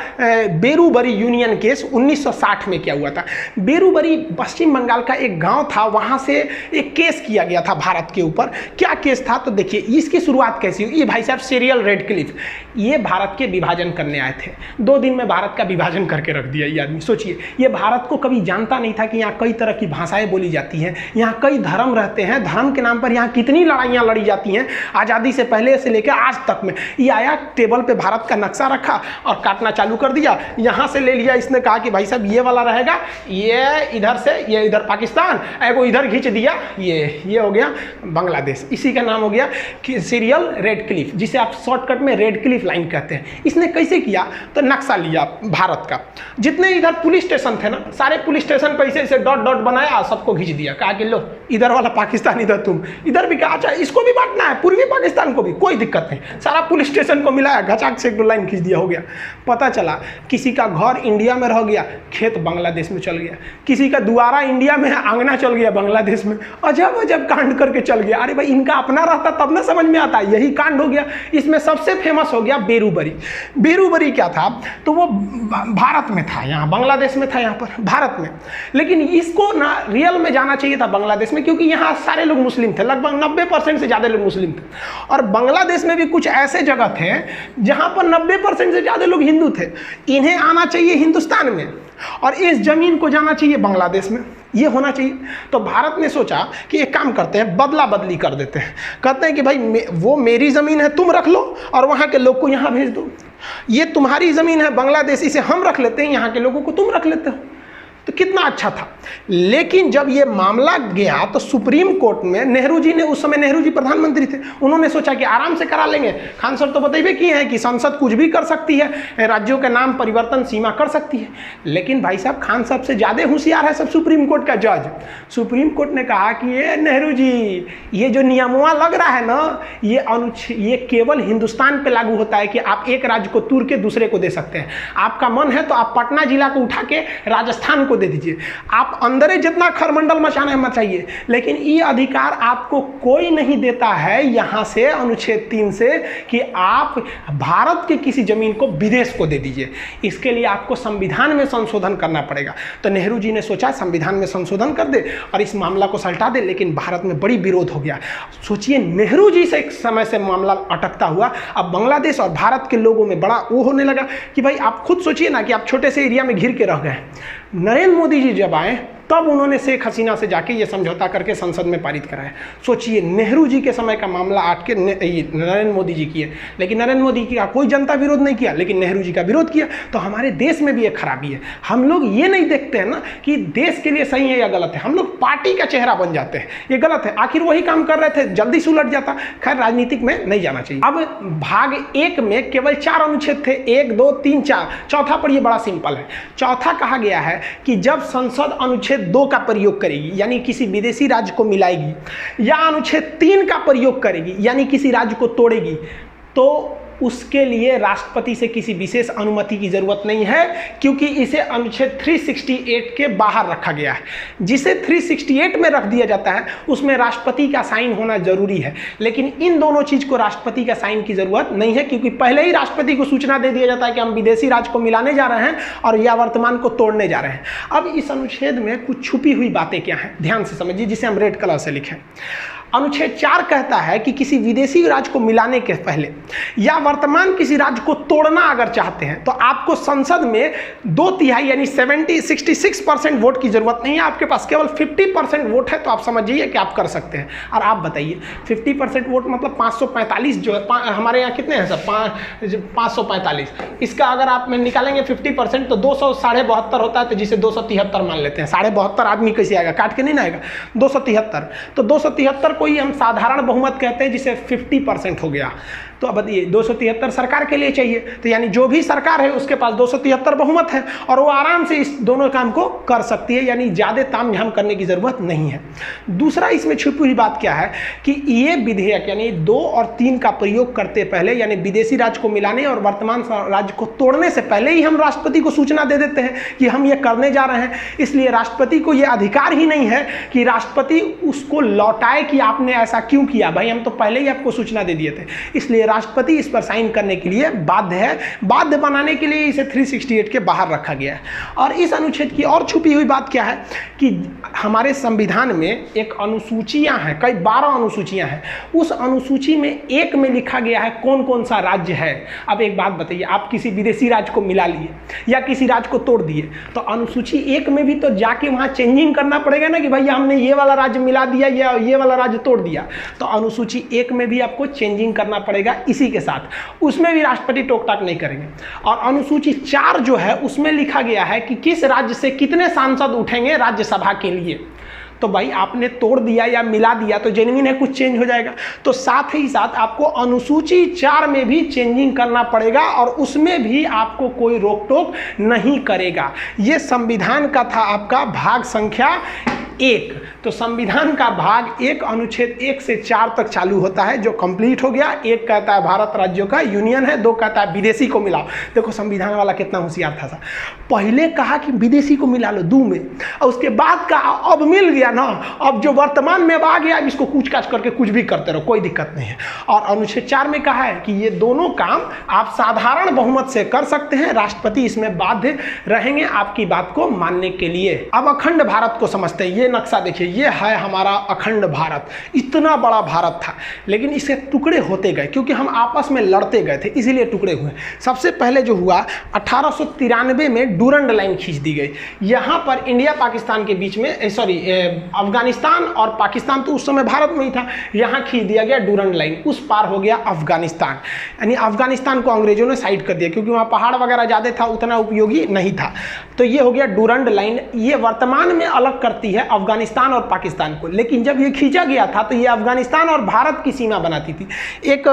बेरूबरी यूनियन केस 1960 में क्या हुआ था। बेरूबरी पश्चिम बंगाल का एक गांव था, वहां से एक केस किया गया था भारत के ऊपर। क्या केस था तो देखिए इसकी शुरुआत कैसी हुई। ये भाई साहब सीरियल रेडक्लिफ, ये भारत के विभाजन करने आए थे। 2 दिन में भारत का विभाजन करके रख दिया ये आदमी। सोचिए, ये भारत को कभी जानता नहीं था कि यहाँ कई तरह की भाषाएं बोली जाती हैं, यहाँ कई धर्म रहते हैं, धर्म के नाम पर यहाँ कितनी लड़ाइयाँ लड़ी जाती हैं आज़ादी से पहले से लेकर आज तक में। ये आया टेबल पे भारत का नक्शा रखा और काटना चालू कर दिया। यहाँ से ले लिया, इसने कहा कि भाई साहब ये वाला रहेगा, ये इधर से, ये इधर पाकिस्तान, एगो इधर खींच दिया, ये हो गया बांग्लादेश। इसी का नाम हो गया कि सीरियल रेडक्लिफ, जिसे आप शॉर्टकट में रेडक्लिफ लाइन कहते हैं। इसने कैसे किया तो नक्शा लिया भारत का, जितने इधर पुलिस स्टेशन थे ना, सारे पुलिस स्टेशन पर ऐसे डॉट डॉट बनाया, सबको खींच दिया। कहा कि लो इधर वाला पाकिस्तान, इधर तुम, इधर भी कहा अच्छा इसको भी बांटना है, पूर्वी पाकिस्तान को भी, कोई दिक्कत नहीं। सारा पुलिस स्टेशन को मिलाया, घचाक से एक लाइन खींच दिया, हो गया। पता चला किसी का घर इंडिया में रह गया, खेत बांग्लादेश में चल गया, किसी का दुआरा इंडिया में है, आंगना चल गया बांग्लादेश में, अजब अजब कांड करके चल गया। अरे भाई इनका अपना रहता तब ना समझ में आता, यही कांड हो गया। इसमें सबसे फेमस हो गया बेरूबरी। बेरूबरी क्या था, तो वो भारत में था, यहाँ बांग्लादेश में था, यहाँ पर भारत में, लेकिन इसको ना रियल में जाना चाहिए था बांग्लादेश में, क्योंकि यहाँ सारे लोग मुस्लिम थे, लगभग 90% से ज़्यादा लोग मुस्लिम थे। और बांग्लादेश में भी कुछ ऐसे जगह थे जहाँ पर 90% से ज़्यादा लोग हिंदू थे। इन्हें आना चाहिए हिंदुस्तान में और इस ज़मीन को जाना चाहिए बांग्लादेश में, ये होना चाहिए। तो भारत ने सोचा कि एक काम करते हैं, बदला बदली कर देते हैं। कहते हैं कि भाई वो मेरी ज़मीन है, तुम रख लो और वहाँ के लोग को यहाँ भेज दो। ये तुम्हारी ज़मीन है बांग्लादेश, इसे हम रख लेते हैं, यहाँ के लोगों को तुम रख लेते हो। तो कितना अच्छा था। लेकिन जब ये मामला गया तो सुप्रीम कोर्ट में नेहरू जी ने, उस समय नेहरू जी प्रधानमंत्री थे, उन्होंने सोचा कि आराम से करा लेंगे। खान सर तो बताइए किए हैं कि संसद कुछ भी कर सकती है, राज्यों के नाम परिवर्तन सीमा कर सकती है। लेकिन भाई साहब खान साहब से ज़्यादा होशियार है सब सुप्रीम कोर्ट का जज। सुप्रीम कोर्ट ने कहा कि ये नेहरू जी, ये जो नियमवा लग रहा है ना, ये केवल हिंदुस्तान पर लागू होता है कि आप एक राज्य को तोड़ के दूसरे को दे सकते हैं। आपका मन है तो आप पटना जिला को उठा के राजस्थान दे दीजिए, आप अंदर जितना खरमंडल मचाना है मचाइए, लेकिन ये अधिकार आपको कोई नहीं देता है यहां से अनुच्छेद 3 से कि आप भारत के किसी जमीन को विदेश को दे दीजिए। इसके लिए आपको संविधान में संशोधन करना पड़ेगा। तो नेहरू जी ने सोचा संविधान में संशोधन कर दे और इस मामला को सल्टा दे, लेकिन भारत में बड़ी विरोध हो गया। सोचिए नेहरू जी से एक समय से मामला अटकता हुआ अब बांग्लादेश और भारत के लोगों में बड़ा वो होने लगा कि भाई आप खुद सोचिए ना कि आप छोटे से एरिया में घिर के रह गए। नरेंद्र मोदी जी जब आए तब उन्होंने शेख हसीना से जाके ये समझौता करके संसद में पारित कराया। सोचिए नेहरू जी के समय का मामला आट के नरेंद्र मोदी जी किए, लेकिन नरेंद्र मोदी का कोई जनता विरोध नहीं किया, लेकिन नेहरू जी का विरोध किया। तो हमारे देश में भी एक खराबी है, हम लोग ये नहीं देखते हैं ना कि देश के लिए सही है या गलत है, हम लोग पार्टी का चेहरा बन जाते हैं, ये गलत है। आखिर वही काम कर रहे थे, जल्दी से उलट जाता। खैर राजनीतिक में नहीं जाना चाहिए। अब भाग 1 में केवल 4 अनुच्छेद थे, 1, 2, 3, 4। चौथा पर ये बड़ा सिंपल है। चौथा कहा गया है कि जब संसद अनुच्छेद 2 का प्रयोग करेगी यानी किसी विदेशी राज्य को मिलाएगी, या अनुच्छेद 3 का प्रयोग करेगी यानी किसी राज्य को तोड़ेगी, तो उसके लिए राष्ट्रपति से किसी विशेष अनुमति की जरूरत नहीं है, क्योंकि इसे अनुच्छेद 368 के बाहर रखा गया है। जिसे 368 में रख दिया जाता है उसमें राष्ट्रपति का साइन होना जरूरी है, लेकिन इन दोनों चीज को राष्ट्रपति का साइन की जरूरत नहीं है, क्योंकि पहले ही राष्ट्रपति को सूचना दे दिया जाता है कि हम विदेशी राज्य को मिलाने जा रहे हैं और या वर्तमान को तोड़ने जा रहे हैं। अब इस अनुच्छेद में कुछ छुपी हुई बातें क्या हैं, ध्यान से समझिए, जिसे हम रेड कलर से लिखें। अनुच्छेद 4 कहता है कि किसी विदेशी राज्य को मिलाने के पहले या वर्तमान किसी राज्य को तोड़ना अगर चाहते हैं तो आपको संसद में 2/3 यानी 66% वोट की जरूरत नहीं है, आपके पास केवल 50% वोट है, तो आप समझिए कि आप कर सकते हैं। और आप बताइए 50% वोट मतलब 545 जो है, हमारे यहाँ कितने हैं सर, 545, इसका अगर आप में निकालेंगे 50% तो 272 होता है, तो जिसे 273 मान लेते हैं। 72 आदमी कैसे आएगा, काट के नहीं ना आएगा, 273। तो 273 कोई हम साधारण बहुमत कहते हैं, जिसे 50% हो गया। तो अब बताइए 273 सरकार के लिए चाहिए, तो यानी जो भी सरकार है उसके पास 273 बहुमत है और वो आराम से इस दोनों काम को कर सकती है, यानी ज़्यादा तामझाम करने की ज़रूरत नहीं है। दूसरा इसमें छुपी हुई बात क्या है कि ये विधेयक यानी 2 और 3 का प्रयोग करते पहले, यानी विदेशी राज्य को मिलाने और वर्तमान राज्य को तोड़ने से पहले ही हम राष्ट्रपति को सूचना दे देते हैं कि हम ये करने जा रहे हैं। इसलिए राष्ट्रपति को ये अधिकार ही नहीं है कि राष्ट्रपति उसको लौटाए कि आपने ऐसा क्यों किया, भाई हम तो पहले ही आपको सूचना दे दिए थे। इसलिए राष्ट्रपति इस पर साइन करने के लिए बाध्य है। बाध्य बनाने के लिए इसे 368 के बाहर रखा गया है। और इस अनुच्छेद की और छुपी हुई बात क्या है कि हमारे संविधान में एक अनुसूचियां हैं, कई 12 अनुसूचियां हैं। उस अनुसूची में 1 में लिखा गया है कौन कौन सा राज्य है। अब एक बात बताइए, आप किसी विदेशी राज्य को मिला लिए या किसी राज्य को तोड़ दिए, तो अनुसूची 1 में भी तो जाके वहां चेंजिंग करना पड़ेगा ना कि भैया हमने ये वाला राज्य मिला दिया या ये वाला राज्य तोड़ दिया। तो अनुसूची 1 में भी आपको चेंजिंग करना पड़ेगा इसी के साथ, उसमें भी राष्ट्रपति टोक टाक नहीं करेंगे। और अनुसूची 4 जो है उसमें लिखा गया है कि किस राज्य से कितने सांसद उठेंगे राज्यसभा के लिए। तो भाई आपने तोड़ दिया या मिला दिया तो जेन्युइन है, कुछ चेंज हो जाएगा। तो साथ ही साथ आपको अनुसूची 4 में भी चेंजिंग करना पड़ेगा और उसमें भी आपको कोई रोक टोक नहीं करेगा। ये संविधान का था आपका भाग संख्या 1। तो संविधान का भाग 1 अनुच्छेद 1 से 4 तक चालू होता है, जो कंप्लीट हो गया। 1 कहता है भारत राज्यों का यूनियन है, 2 कहता है विदेशी को मिलाओ। देखो संविधान वाला कितना होशियार था। पहले कहा कि विदेशी को मिला लो 2 में, और उसके बाद कहा अब मिल गया ना, अब जो वर्तमान में अब आ गया, अब इसको कूच काच करके कुछ भी करते रहो, कोई दिक्कत नहीं है। और अनुच्छेद 4 में कहा है कि ये दोनों काम आप साधारण बहुमत से कर सकते हैं, राष्ट्रपति इसमें बाध्य रहेंगे आपकी बात को मानने के लिए। अब अखंड भारत को समझते हैं। ये नक्शा देखिए, ये है हमारा अखंड भारत। इतना बड़ा भारत था, लेकिन इसके टुकड़े होते गए क्योंकि हम आपस में लड़ते गए थे, इसीलिए टुकड़े हुए। सबसे पहले जो हुआ 1893 में डूरंड लाइन खींच दी गई। यहाँ पर इंडिया पाकिस्तान के बीच में अफगानिस्तान और पाकिस्तान तो उस समय भारत में ही था, यहाँ खींच दिया गया डूरंड लाइन। उस पार हो गया अफगानिस्तान, यानी अफगानिस्तान को अंग्रेजों ने साइड कर दिया क्योंकि वहाँ पहाड़ वगैरह ज़्यादा था, उतना उपयोगी नहीं था। तो ये हो गया डूरंड लाइन। ये वर्तमान में अलग करती है अफगानिस्तान और पाकिस्तान को, लेकिन जब ये खींचा गया था तो ये अफगानिस्तान और भारत की सीमा बनाती थी। एक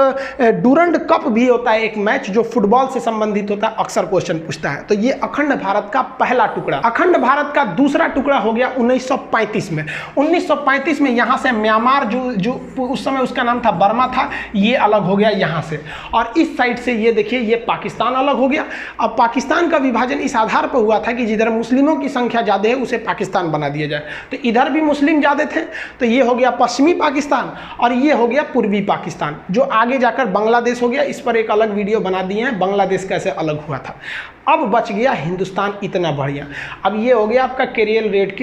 डूरंड कप भी होता है, एक मैच जो फुटबॉल से संबंधित होता है, अक्सर क्वेश्चन पूछता है। तो ये अखंड भारत का पहला टुकड़ा। अखंड भारत का दूसरा टुकड़ा हो गया 1935 में। 1935 में यहाँ से म्यांमार जो उस समय उसका नाम था बर्मा था, ये अलग हो गया यहाँ से। और इस साइड से ये देखिए, ये पाकिस्तान अलग हो गया। अब पाकिस्तान का विभाजन इस आधार पर हुआ था कि जिधर मुस्लिमों की संख्या ज़्यादा है उसे पाकिस्तान बना दिया जाए। तो इधर भी मुस्लिम ज़्यादा थे, तो ये हो गया पश्चिमी पाकिस्तान, और ये हो गया पूर्वी पाकिस्तान, जो आगे जाकर बांग्लादेश हो गया। इस पर एक अलग वीडियो बना दिए हैं, बांग्लादेश कैसे अलग हुआ था। अब बच गया हिंदुस्तान, इतना बढ़िया। अब ये हो गया आपका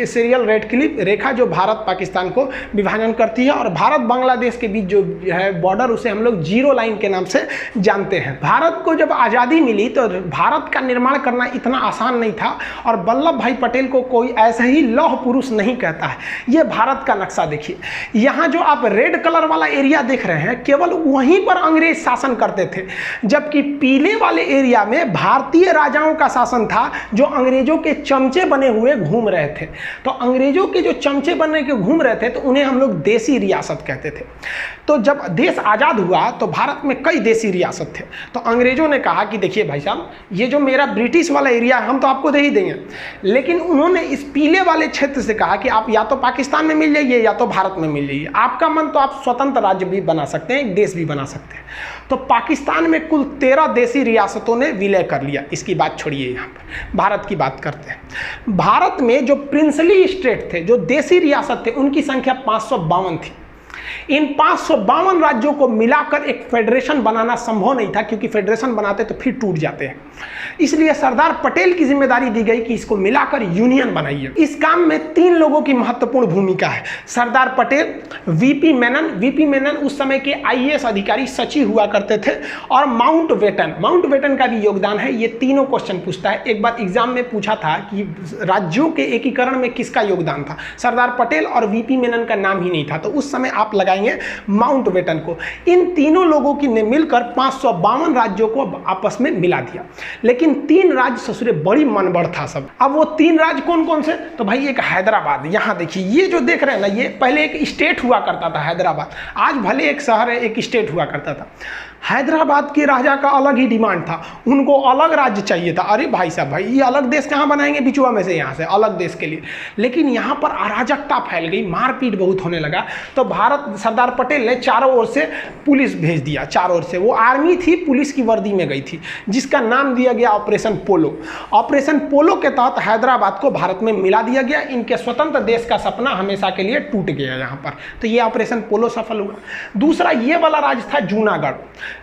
सीरियल रेड क्लिप रेखा, जो भारत पाकिस्तान को विभाजन करती है, और भारत बांग्लादेश के बीच जो है बॉर्डर, उसे हम लोग जीरो लाइन के नाम से जानते हैं। भारत को जब आज़ादी मिली तो भारत का निर्माण करना इतना आसान नहीं था, और वल्लभ भाई पटेल को कोई ऐसे ही लौह पुरुष नहीं कहता है। ये भारत का नक्शा देखिए, यहाँ जो आप रेड कलर वाला एरिया देख रहे हैं, केवल वहीं पर अंग्रेज शासन करते थे, जबकि पीले वाले एरिया में भारतीय राजाओं का शासन था, जो अंग्रेजों के चमचे बने हुए घूम रहे थे। तो अंग्रेजों के जो चमचे बने के घूम रहे थे, तो उन्हें हम लोग देसी रियासत कहते थे। तो जब देश आज़ाद हुआ तो भारत में कई देसी रियासत थे। तो अंग्रेजों ने कहा कि देखिए भाई साहब, ये जो मेरा ब्रिटिश वाला एरिया है हम तो आपको दे ही देंगे, लेकिन उन्होंने इस पीले वाले क्षेत्र से कहा कि आप या तो पाकिस्तान में मिल जाइए या तो भारत में मिल जाइए, आपका मन तो आप स्वतंत्र राज्य भी बना सकते हैं, एक देश भी बना सकते हैं। तो पाकिस्तान में कुल 13 देसी रियासतों ने विलय कर लिया। इसकी बात छोड़िए, यहाँ पर भारत की बात करते हैं। भारत में जो प्रिंसली स्टेट थे, जो देसी रियासत थे, उनकी संख्या 552 थी। इन 552 राज्यों को मिलाकर एक फेडरेशन बनाना संभव नहीं था, क्योंकि फेडरेशन बनाते तो फिर टूट जाते हैं। इसलिए सरदार पटेल की जिम्मेदारी दी गई कि इसको मिलाकर यूनियन बनाइए। इस काम में 3 लोगों की महत्वपूर्ण भूमिका है। सरदार पटेल, वीपी मेनन उस समय के आईएएस अधिकारी सचिव हुआ करते थे, और माउंटबेटन का भी योगदान है। ये तीनों क्वेश्चन पूछता है। एक बार एग्जाम में पूछा था कि राज्यों के एकीकरण में किसका योगदान था, सरदार पटेल और वीपी मेनन का नाम ही नहीं था, तो उस समय आप लगाएंगे माउंटबेटन को। इन तीनों लोगों की ने मिलकर 552 राज्यों को आपस में मिला दिया। लेकिन 3 राज्य ससुरे बड़ी मनबड़ था सब। अब वो 3 राज्य कौन कौन से, तो भाई एक हैदराबाद, यहाँ देखिए, ये जो देख रहे हैं ना, ये पहले एक स्टेट हुआ करता था हैदराबाद, आज भले एक शहर है, एक स्टेट हुआ करता था। हैदराबाद के राजा का अलग ही डिमांड था, उनको अलग राज्य चाहिए था। अरे भाई साहब, भाई ये अलग देश कहाँ बनाएंगे बिचुआ में से, यहाँ से अलग देश के लिए। लेकिन यहाँ पर अराजकता फैल गई, मारपीट बहुत होने लगा। तो सरदार पटेल ने चारों ओर से पुलिस भेज दिया। चारों ओर से वो आर्मी थी, पुलिस की वर्दी में गई थी, जिसका नाम दिया गया ऑपरेशन पोलो। ऑपरेशन पोलो के तहत हैदराबाद को भारत में मिला दिया गया। इनके स्वतंत्र देश का सपना हमेशा के लिए टूट गया यहाँ पर। तो ये ऑपरेशन पोलो सफल हुआ। दूसरा ये वाला राज्य था जूनागढ़।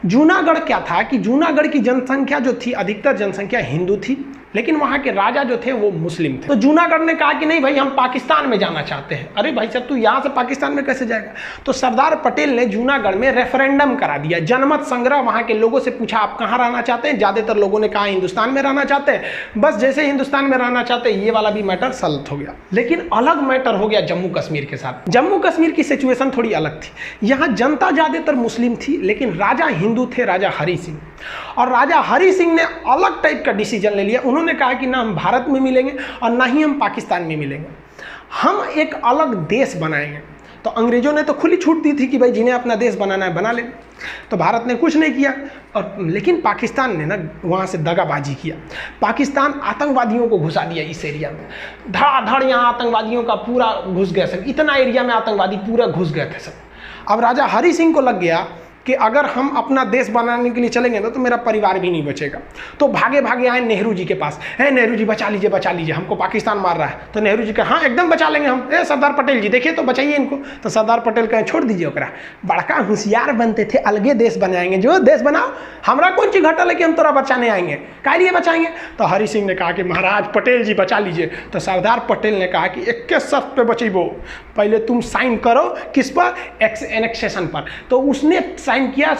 जूनागढ़ क्या था कि जूनागढ़ की जनसंख्या जो थी, अधिकतर जनसंख्या हिंदू थी, लेकिन वहाँ के राजा जो थे वो मुस्लिम थे। तो जूनागढ़ ने कहा कि नहीं भाई, हम पाकिस्तान में जाना चाहते हैं। अरे भाई साहब, तू यहाँ से पाकिस्तान में कैसे जाएगा। तो सरदार पटेल ने जूनागढ़ में रेफरेंडम करा दिया, जनमत संग्रह। वहाँ के लोगों से पूछा आप कहाँ रहना चाहते हैं। ज़्यादातर लोगों ने कहा हिंदुस्तान में रहना चाहते हैं। बस जैसे हिंदुस्तान में रहना चाहते हैं, ये वाला भी मैटर सल्व हो गया। लेकिन अलग मैटर हो गया जम्मू कश्मीर के साथ। जम्मू कश्मीर की सिचुएशन थोड़ी अलग थी। यहाँ जनता ज़्यादातर मुस्लिम थी, लेकिन राजा हिंदू थे, राजा हरि सिंह। और राजा हरि सिंह ने अलग टाइप का डिसीजन ले लिया। उन्होंने कहा कि ना हम भारत में मिलेंगे और ना ही हम पाकिस्तान में मिलेंगे, हम एक अलग देश बनाएंगे। तो अंग्रेजों ने तो खुली छूट दी थी कि भाई जिन्हें अपना देश बनाना है बना ले। तो भारत ने कुछ नहीं किया, और लेकिन पाकिस्तान ने ना वहाँ से दगाबाजी किया। पाकिस्तान आतंकवादियों को घुसा दिया इस एरिया में, धड़ाधड़ यहाँ आतंकवादियों का पूरा घुस गया सब, इतना एरिया में आतंकवादी पूरा घुस गए थे सब। अब राजा हरि सिंह को लग गया कि अगर हम अपना देश बनाने के लिए चलेंगे ना तो मेरा परिवार भी नहीं बचेगा। तो भागे भागे आए नेहरू जी के पास, है नेहरू जी बचा लीजिए हमको पाकिस्तान मार रहा है। तो नेहरू जी कहा हाँ एकदम बचा लेंगे हम। सरदार पटेल जी देखिए तो बचाइए इनको। तो सरदार पटेल कहे छोड़ दीजिए ओकरा, बड़का होशियार बनते थे, अलगे देश बनाएंगे, जो देश बनाओ, हमरा कौन चीज घटल है कि हम तोरा बचाने आएंगे, काहे लिए बचाएंगे। तो हरि सिंह ने कहा कि महाराज पटेल जी बचा लीजिए। तो सरदार पटेल ने कहा कि एक के शर्त पे बचेबो, पहले तुम साइन करो किस पर, एनेक्सेशन पर। तो उसने साइन किया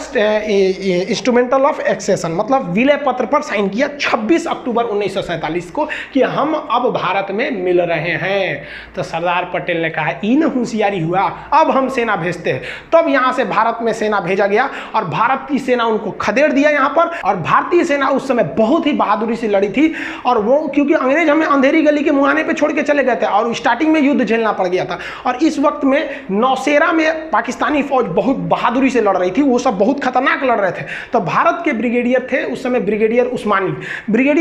इंस्ट्रूमेंटल ऑफ एक्सेशन, मतलब विलय पत्र पर साइन किया 26 अक्टूबर 1947 को कि हम अब भारत में मिल रहे हैं। तो सरदार पटेल ने कहा इन होशियारी हुआ, अब हम सेना भेजते हैं। तब यहाँ से भारत में सेना भेजा गया और भारत की सेना उनको खदेड़ दिया यहाँ पर। और भारतीय सेना उस समय बहुत ही बहादुरी से लड़ी थी, और वो क्योंकि अंग्रेज हमें अंधेरी गली के मुहाने पे छोड़ के चले गए थे और स्टार्टिंग में युद्ध झेलना पड़ गया था। और इस वक्त में नौशेरा में पाकिस्तानी फौज बहुत बहादुरी से लड़ रही थी, वो सब बहुत खतरनाक लड़ रहे थे। तो भारत के ब्रिगेडियर थे उस समय ब्रिगेडियर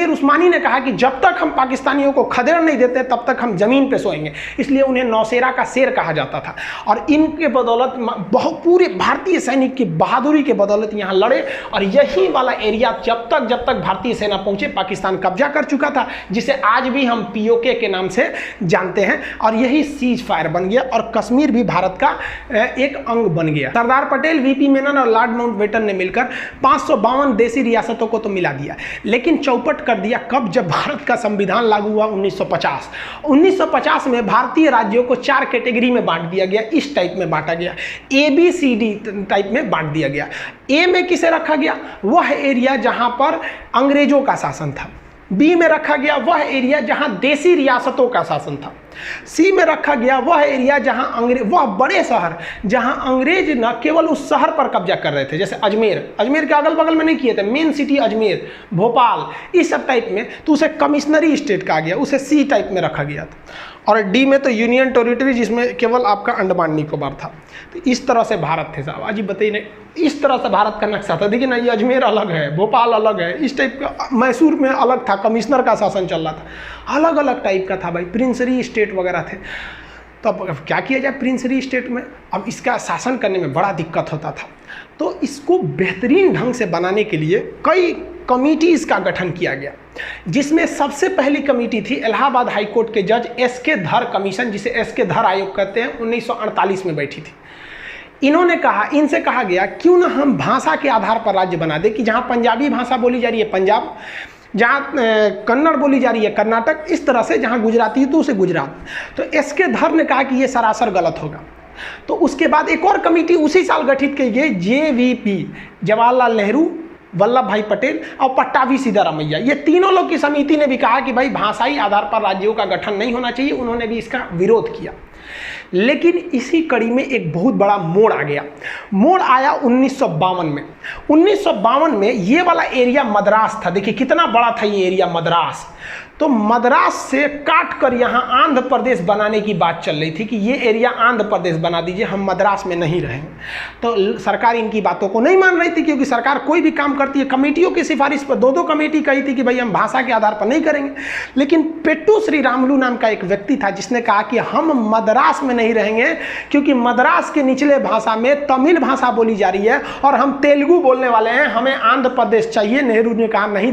उस्मानी ने कहा कि जब तक हम पाकिस्तानियों को खदेड़ नहीं देते तब तक हम जमीन पे सोएंगे, इसलिए उन्हें नौशेरा का शेर कहा जाता था। और इनके बदौलत बहुत पूरे भारतीय सैनिक की बहादुरी के बदौलत यहाँ लड़े। और यही वाला एरिया जब तक भारतीय सेना पहुंचे पाकिस्तान कब्जा कर चुका था, जिसे आज भी हम पीओके के नाम से जानते हैं। और यही सीज फायर बन गया और कश्मीर भी भारत का एक अंग बन गया। सरदार पटेल, वीपी मेनन और लॉर्ड माउंटबेटन ने मिलकर 552 देसी रियासतों को तो मिला दिया, लेकिन चौपट कर दिया कब, जब भारत का संविधान लागू हुआ 1950 में भारतीय राज्यों को 4 कैटेगरी में बांट दिया गया। इस टाइप में बांटा गया, ABCD टाइप में बांट दिया गया। ए में किसे रखा गया, वह एरिया जहां पर अंग्रेजों का शासन था। बी में रखा गया वह एरिया जहां देसी रियासतों का शासन था। सी में रखा गया वह एरिया जहां वह बड़े शहर जहां अंग्रेज न केवल उस शहर पर कब्जा कर रहे थे, जैसे अजमेर के अगल बगल में नहीं किए थे, मेन सिटी अजमेर, भोपाल, इस सब टाइप में, तो उसे कमिश्नरी स्टेट कहा गया, उसे सी टाइप में रखा गया था। और डी में तो यूनियन टेरिटरी, जिसमें केवल आपका अंडमान निकोबार था। तो इस तरह से भारत थे साहब। अजी बताइए नहीं, इस तरह से भारत का नक्शा था। देखिए ना, ये अजमेर अलग है, भोपाल अलग है, इस टाइप का। मैसूर में अलग था, कमिश्नर का शासन चल रहा था, अलग अलग टाइप का था भाई, प्रिंसरी स्टेट वगैरह थे। तो अब क्या किया जाए प्रिंसरी स्टेट में, अब इसका शासन करने में बड़ा दिक्कत होता था। तो इसको बेहतरीन ढंग से बनाने के लिए कई कमिटीज़ का गठन किया गया, जिसमें सबसे पहली कमेटी थी इलाहाबाद हाई कोर्ट के जज एसके धर कमीशन, जिसे एसके धर आयोग कहते हैं, 1948 में बैठी थी। इनसे कहा गया क्यों ना हम भाषा के आधार पर राज्य बना दे, कि जहाँ पंजाबी भाषा बोली जा रही है पंजाब, जहाँ कन्नड़ बोली जा रही है कर्नाटक, इस तरह से जहाँ गुजराती है तो उसे गुजरात। तो एसके धर ने कहा कि ये सरासर गलत होगा। तो उसके बाद एक और कमेटी उसी साल गठित की गई, JVP, जवाहरलाल नेहरू, वल्लभ भाई पटेल और पट्टाभी सिद्धारमैया। ये तीनों लोग की समिति ने भी कहा कि भाई भाषाई आधार पर राज्यों का गठन नहीं होना चाहिए, उन्होंने भी इसका विरोध किया। लेकिन इसी कड़ी में एक बहुत बड़ा मोड़ आ गया। मोड़ आया 1952 में। 1952 में ये वाला एरिया मद्रास था। देखिए कितना बड़ा था ये एरिया मद्रास। तो मद्रास से काट कर यहाँ आंध्र प्रदेश बनाने की बात चल रही थी कि ये एरिया आंध्र प्रदेश बना दीजिए, हम मद्रास में नहीं रहेंगे। तो सरकार इनकी बातों को नहीं मान रही थी, क्योंकि सरकार कोई भी काम करती है कमेटियों की सिफारिश पर। 2 कमेटी कही थी कि भाई हम भाषा के आधार पर नहीं करेंगे। लेकिन पेट्टू श्री रामुलु नाम का एक व्यक्ति था, जिसने कहा कि हम मद्रास में नहीं रहेंगे, क्योंकि मद्रास के निचले भाषा में तमिल भाषा बोली जा रही है और हम तेलुगु बोलने वाले हैं, हमें आंध्र प्रदेश चाहिए। नेहरू ने कहा नहीं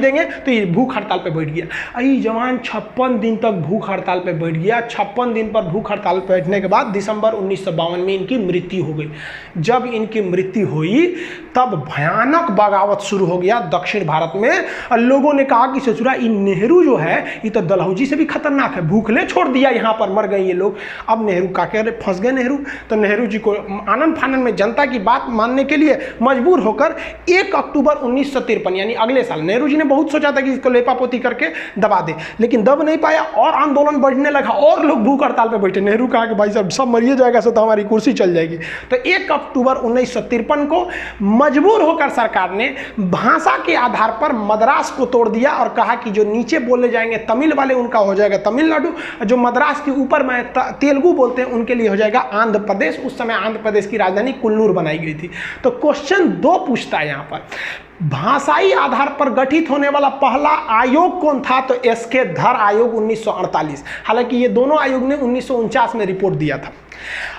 देंगे। तो ये भूख हड़ताल पर बैठ गया। अई जवान 56 दिन तक भूख हड़ताल पे बैठ गया। 56 दिन पर भूख हड़ताल पे बैठने के बाद दिसंबर 1952 में इनकी मृत्यु हो गई। जब इनकी मृत्यु हुई तब भयानक बगावत शुरू हो गया दक्षिण भारत में। और लोगों ने कहा कि ससुरा ये नेहरू जो है ये तो डलहौजी से भी खतरनाक है, भूखले छोड़ दिया, यहाँ पर मर गए ये लोग। अब नेहरू का कह रहे फंस गए नेहरू। तो नेहरू जी को आनंद फानन में जनता की बात मानने के लिए मजबूर होकर 1 अक्टूबर 1953 यानी अगले साल, नेहरू जी ने बहुत सोचा था कि इसको लेपापोती करके दबा दे, लेकिन दब नहीं पाया और आंदोलन बढ़ने लगा और लोग भूख हड़ताल पे बैठे। नेहरू कहा कि भाई साहब सब मरिए जाएगा तो हमारी कुर्सी चल जाएगी। तो 1 अक्टूबर 1953 को मजबूर होकर सरकार ने भाषा के आधार पर मद्रास को तोड़ दिया और कहा कि जो नीचे बोले जाएंगे तमिल वाले उनका हो जाएगा तमिलनाडु, जो मद्रास के ऊपर में तेलुगु बोलते हैं उनके लिए हो जाएगा आंध्र प्रदेश। उस समय आंध्र प्रदेश की राजधानी कुल्लूर बनाई गई थी। तो क्वेश्चन 2 पूछता है यहाँ पर, भाषाई आधार पर गठित होने वाला पहला आयोग कौन था? तो एसके धर आयोग 1948। हालांकि ये दोनों आयोग ने 1949 में रिपोर्ट दिया था।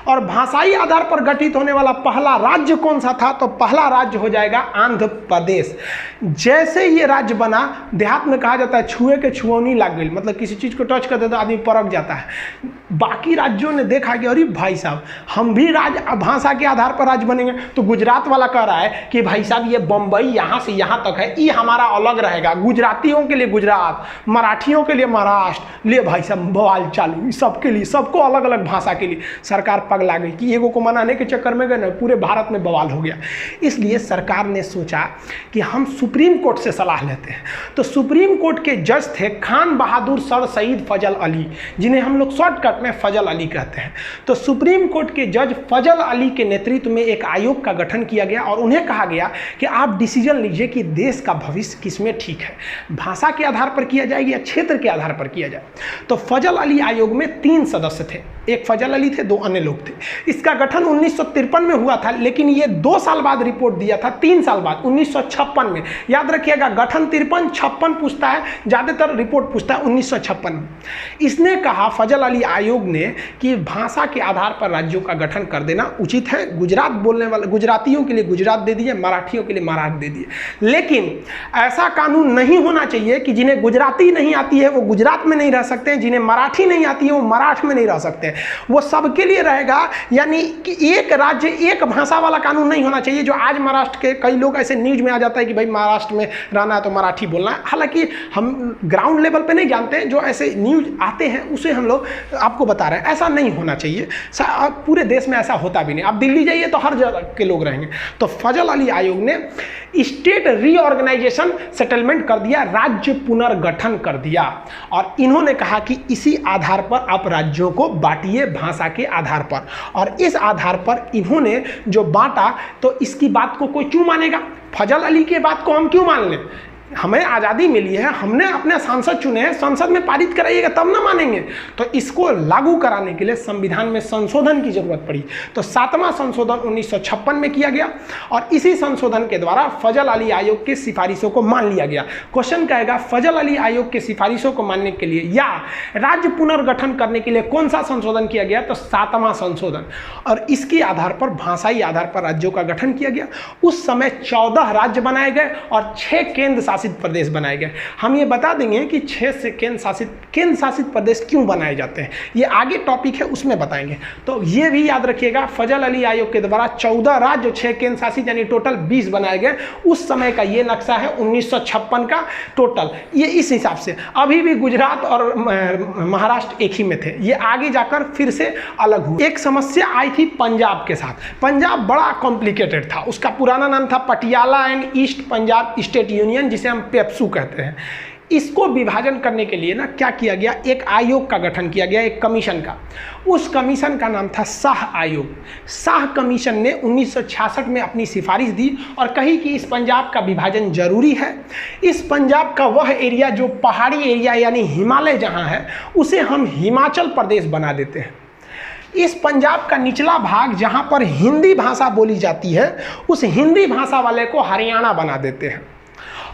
और भाषाई आधार पर गठित होने वाला पहला राज्य कौन सा था? तो पहला राज्य हो जाएगा आंध्र प्रदेश। जैसे ये राज्य बना, देहात में कहा जाता है छुए के छुअनी लग गई, मतलब किसी चीज को टच करते तो आदमी परख जाता है। बाकी राज्यों ने देखा कि अरे भाई साहब हम भी राज्य भाषा के आधार पर राज्य बनेंगे। तो गुजरात वाला कह रहा है कि भाई साहब ये बंबई यहाँ से यहाँ तक है, ये हमारा अलग रहेगा, गुजरातियों के लिए गुजरात, मराठियों के लिए महाराष्ट्र। ले भाई साहब बवाल चालू, सबके लिए, सबको अलग अलग भाषा के लिए। सरकार पगला गई कि एगो को मनाने के चक्कर में गए ना, पूरे भारत में बवाल हो गया। इसलिए सरकार ने सोचा कि हम सुप्रीम कोर्ट से सलाह लेते हैं। तो सुप्रीम कोर्ट के जज थे खान बहादुर सर सईद फजल अली, जिन्हें हम लोग शॉर्टकट में फजल अली कहते हैं। तो सुप्रीम कोर्ट के जज फजल अली के नेतृत्व में एक आयोग का गठन किया गया और उन्हें कहा गया कि आप डिसीजन लीजिए कि देश का भविष्य किसमें ठीक है, भाषा के आधार पर किया जाए या क्षेत्र के आधार पर किया जाए। तो फजल अली आयोग में 3 सदस्य थे, एक फजल अली थे, 2 अन्य लोग थे। इसका गठन 1953 में हुआ था, लेकिन ये 2 साल बाद रिपोर्ट दिया था, 3 साल बाद 1956 में। याद रखिएगा, गठन 53, 56 पूछता है, ज्यादातर रिपोर्ट पूछता है 1956 में। इसने कहा फजल अली आयोग ने कि भाषा के आधार पर राज्यों का गठन कर देना उचित है। गुजरात बोलने वाले गुजरातियों के लिए गुजरात दे दिए, मराठियों के लिए महाराष्ट्र दे दिए। लेकिन ऐसा कानून नहीं होना चाहिए कि जिन्हें गुजराती नहीं आती है वो गुजरात में नहीं रह सकते हैं, जिन्हें मराठी नहीं आती है वो महाराष्ट्र में नहीं रह सकते हैं। वो सबके लिए रहेगा, यानी कि एक राज्य एक भाषा वाला कानून नहीं होना चाहिए। जो आज महाराष्ट्र के कई लोग ऐसे न्यूज में आ जाता है कि भाई महाराष्ट्र में रहना है तो मराठी बोलना है। हालांकि हम ग्राउंड लेवल पे नहीं जानते हैं, जो ऐसे न्यूज आते हैं उसे हम लोग आपको बता रहे हैं। ऐसा नहीं होना चाहिए, पूरे देश में ऐसा होता भी नहीं। आप दिल्ली जाइए तो हर जगह के लोग रहेंगे। तो फजल अली आयोग ने स्टेट रीऑर्गेनाइजेशन सेटलमेंट कर दिया, राज्य पुनर्गठन कर दिया। और इन्होंने कहा कि इसी आधार पर आप राज्यों को बांटिए भाषा के आधार पर। और इस आधार पर इन्होंने जो बांटा, तो इसकी बात को कोई क्यों मानेगा? फजल अली के बात को हम क्यों मान लें? हमें आज़ादी मिली है, हमने अपने सांसद चुने हैं, संसद में पारित कराइएगा तब ना मानेंगे। तो इसको लागू कराने के लिए संविधान में संशोधन की जरूरत पड़ी। तो 7वां संशोधन 1956 में किया गया और इसी संशोधन के द्वारा फजल अली आयोग की सिफारिशों को मान लिया गया। क्वेश्चन कहेगा फजल अली आयोग की सिफारिशों को मानने के लिए या राज्य पुनर्गठन करने के लिए कौन सा संशोधन किया गया? तो 7वां संशोधन। और इसके आधार पर भाषाई आधार पर राज्यों का गठन किया गया। उस समय 14 राज्य बनाए गए और 6 केंद्र शासित प्रदेश बनाए गए। हम ये बता देंगे कि 6 से केंद्र शासित प्रदेश क्यों बनाए जाते हैं, ये आगे टॉपिक है उसमें बताएंगे। तो ये भी याद रखिएगा, फजल अली आयोग के द्वारा 14 राज्य, 6 केंद्र शासित, यानी टोटल 20 बनाए गए। उस समय का ये नक्शा है 1956 का टोटल। ये इस हिसाब से अभी भी गुजरात और महाराष्ट्र एक ही में थे, ये आगे जाकर फिर से अलग हुए। एक समस्या आई थी पंजाब के साथ। पंजाब बड़ा कॉम्प्लिकेटेड था, उसका पुराना नाम था Patiala and east Punjab state union, जिसे हम पेप्सू कहते हैं। इसको विभाजन करने के लिए ना क्या किया गया, एक आयोग का गठन किया गया, एक कमीशन का। उस कमीशन का नाम था शाह आयोग। शाह कमीशन ने 1966 में अपनी सिफारिश दी और कही कि इस पंजाब का विभाजन जरूरी है। इस पंजाब का वह एरिया जो पहाड़ी एरिया यानी हिमालय जहां है, उसे हम हिमाचल प्रदेश बना देते हैं। इस पंजाब का निचला भाग जहां पर हिंदी भाषा बोली जाती है, उस हिंदी भाषा वाले को हरियाणा बना देते हैं।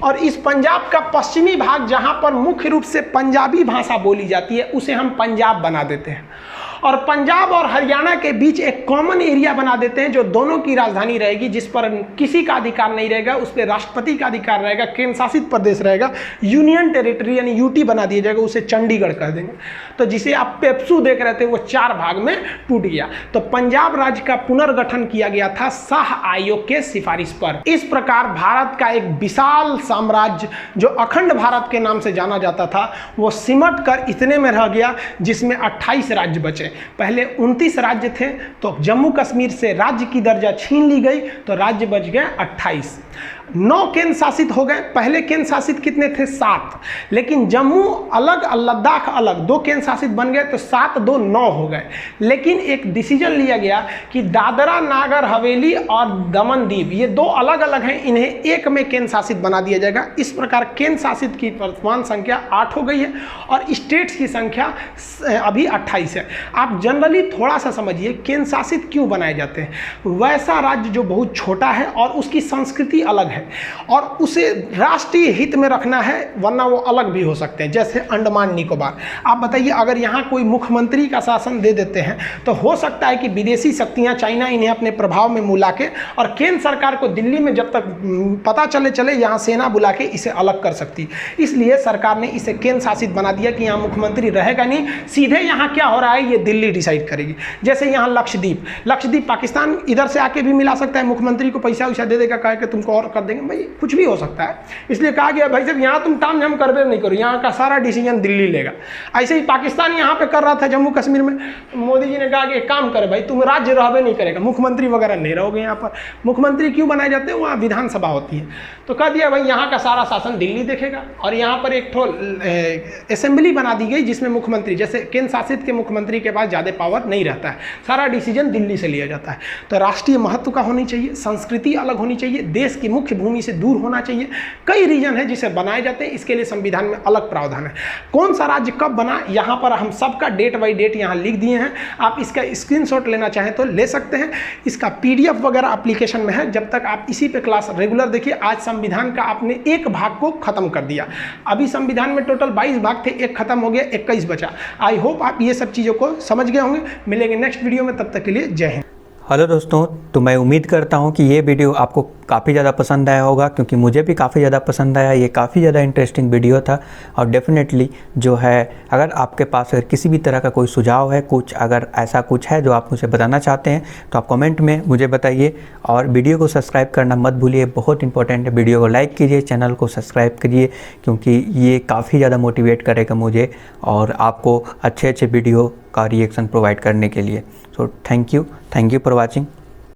और इस पंजाब का पश्चिमी भाग जहां पर मुख्य रूप से पंजाबी भाषा बोली जाती है, उसे हम पंजाब बना देते हैं। और पंजाब और हरियाणा के बीच एक कॉमन एरिया बना देते हैं जो दोनों की राजधानी रहेगी, जिस पर किसी का अधिकार नहीं रहेगा, उस पर राष्ट्रपति का अधिकार रहेगा, केंद्र शासित प्रदेश रहेगा, यूनियन टेरिटरी यानी यूटी बना दिया जाएगा, उसे चंडीगढ़ कर देंगे। तो जिसे आप पेप्सू देख रहे थे वो 4 भाग में टूट गया। तो पंजाब राज्य का पुनर्गठन किया गया था शाह आयोग के सिफारिश पर। इस प्रकार भारत का एक विशाल साम्राज्य जो अखंड भारत के नाम से जाना जाता था, वो सिमट कर इतने में रह गया जिसमें 28 राज्य बचे। पहले 29 राज्य थे, तो जम्मू कश्मीर से राज्य की दर्जा छीन ली गई, तो राज्य बच गए 28। 9 केंद्र शासित हो गए। पहले केंद्र शासित कितने थे? 7। लेकिन जम्मू अलग, लद्दाख अलग, 2 केंद्र शासित बन गए, तो 7 2 9 हो गए। लेकिन एक डिसीजन लिया गया कि दादरा नागर हवेली और दमन दीव, ये 2 अलग अलग हैं, इन्हें एक में केंद्र शासित बना दिया जाएगा। इस प्रकार केंद्र शासित की वर्तमान संख्या 8 हो गई है और स्टेट्स की संख्या अभी 28 है। आप जनरली थोड़ा सा समझिए केंद्र शासित क्यों बनाए जाते हैं। वैसा राज्य जो बहुत छोटा है और उसकी संस्कृति अलग है और उसे राष्ट्रीय हित में रखना है, वरना वो अलग भी हो सकते हैं, जैसे अंडमान निकोबार। आप बताइए अगर यहाँ कोई मुख्यमंत्री का शासन दे देते हैं तो हो सकता है कि विदेशी शक्तियाँ, चाइना इन्हें अपने प्रभाव में मिला के और केंद्र सरकार को दिल्ली में जब तक पता चले यहाँ सेना बुला के इसे अलग कर सकती। इसलिए सरकार ने इसे केंद्र शासित बना दिया कि यहाँ मुख्यमंत्री रहेगा नहीं, सीधे यहाँ क्या हो रहा है ये दिल्ली डिसाइड करेगी। जैसे यहाँ लक्षद्वीप पाकिस्तान इधर से आके भी मिला सकता है, मुख्यमंत्री को पैसा वैसा दे देगा, कह के तुमको और कर देंगे, भाई कुछ भी हो सकता है। इसलिए कहा गया भाई साहब यहाँ तुम ताम झाम करबे नहीं करो, यहाँ का सारा डिसीजन दिल्ली लेगा। ऐसे ही पाकिस्तान यहाँ पे कर रहा था जम्मू कश्मीर में, मोदी जी ने कहा कि एक काम करे भाई, तुम राज्य रहबे नहीं करेगा, मुख्यमंत्री वगैरह नहीं रहोगे यहाँ पर। मुख्यमंत्री क्यों बनाए जाते हैं, वहाँ विधानसभा होती है, तो कह दिया भाई यहाँ का सारा शासन दिल्ली देखेगा। और यहाँ पर एक ठो असेंबली बना दी गई जिसमें मुख्यमंत्री, जैसे केंद्र शासित के मुख्यमंत्री के पास ज़्यादा पावर नहीं रहता है, सारा डिसीजन दिल्ली से लिया जाता है। तो राष्ट्रीय महत्व का होनी चाहिए, संस्कृति अलग होनी चाहिए, देश की मुख्य भूमि से दूर होना चाहिए। कई रीजन है जिसे बनाए जाते हैं, इसके लिए संविधान में अलग प्रावधान है। कौन सा राज्य कब बना, यहाँ पर हम सबका डेट बाई डेट यहाँ लिख दिए हैं। आप इसका स्क्रीनशॉट लेना चाहें तो ले सकते हैं, इसका PDF वगैरह एप्लीकेशन में है। जब तक आप इसी पे क्लास रेगुलर देखिए। आज संविधान का आपने एक भाग को खत्म कर दिया, अभी संविधान में टोटल 22 भाग थे, एक खत्म हो गया, 21 बचा। आई होप आप ये सब चीज़ों को समझ गए होंगे। मिलेंगे नेक्स्ट वीडियो में, तब तक के लिए जय हिंद। हेलो दोस्तों, तो मैं उम्मीद करता हूं कि ये वीडियो आपको काफ़ी ज़्यादा पसंद आया होगा, क्योंकि मुझे भी काफ़ी ज़्यादा पसंद आया। ये काफ़ी ज़्यादा इंटरेस्टिंग वीडियो था और डेफिनेटली जो है, अगर आपके पास अगर किसी भी तरह का कोई सुझाव है, कुछ अगर ऐसा कुछ है जो आप मुझे बताना चाहते हैं, तो आप कमेंट में मुझे बताइए। और वीडियो को सब्सक्राइब करना मत भूलिए, बहुत इंपॉर्टेंट है। वीडियो को लाइक कीजिए, चैनल को सब्सक्राइब करिए, क्योंकि ये काफ़ी ज़्यादा मोटिवेट करेगा मुझे और आपको अच्छे वीडियो का रिएक्शन प्रोवाइड करने के लिए। So thank you for watching.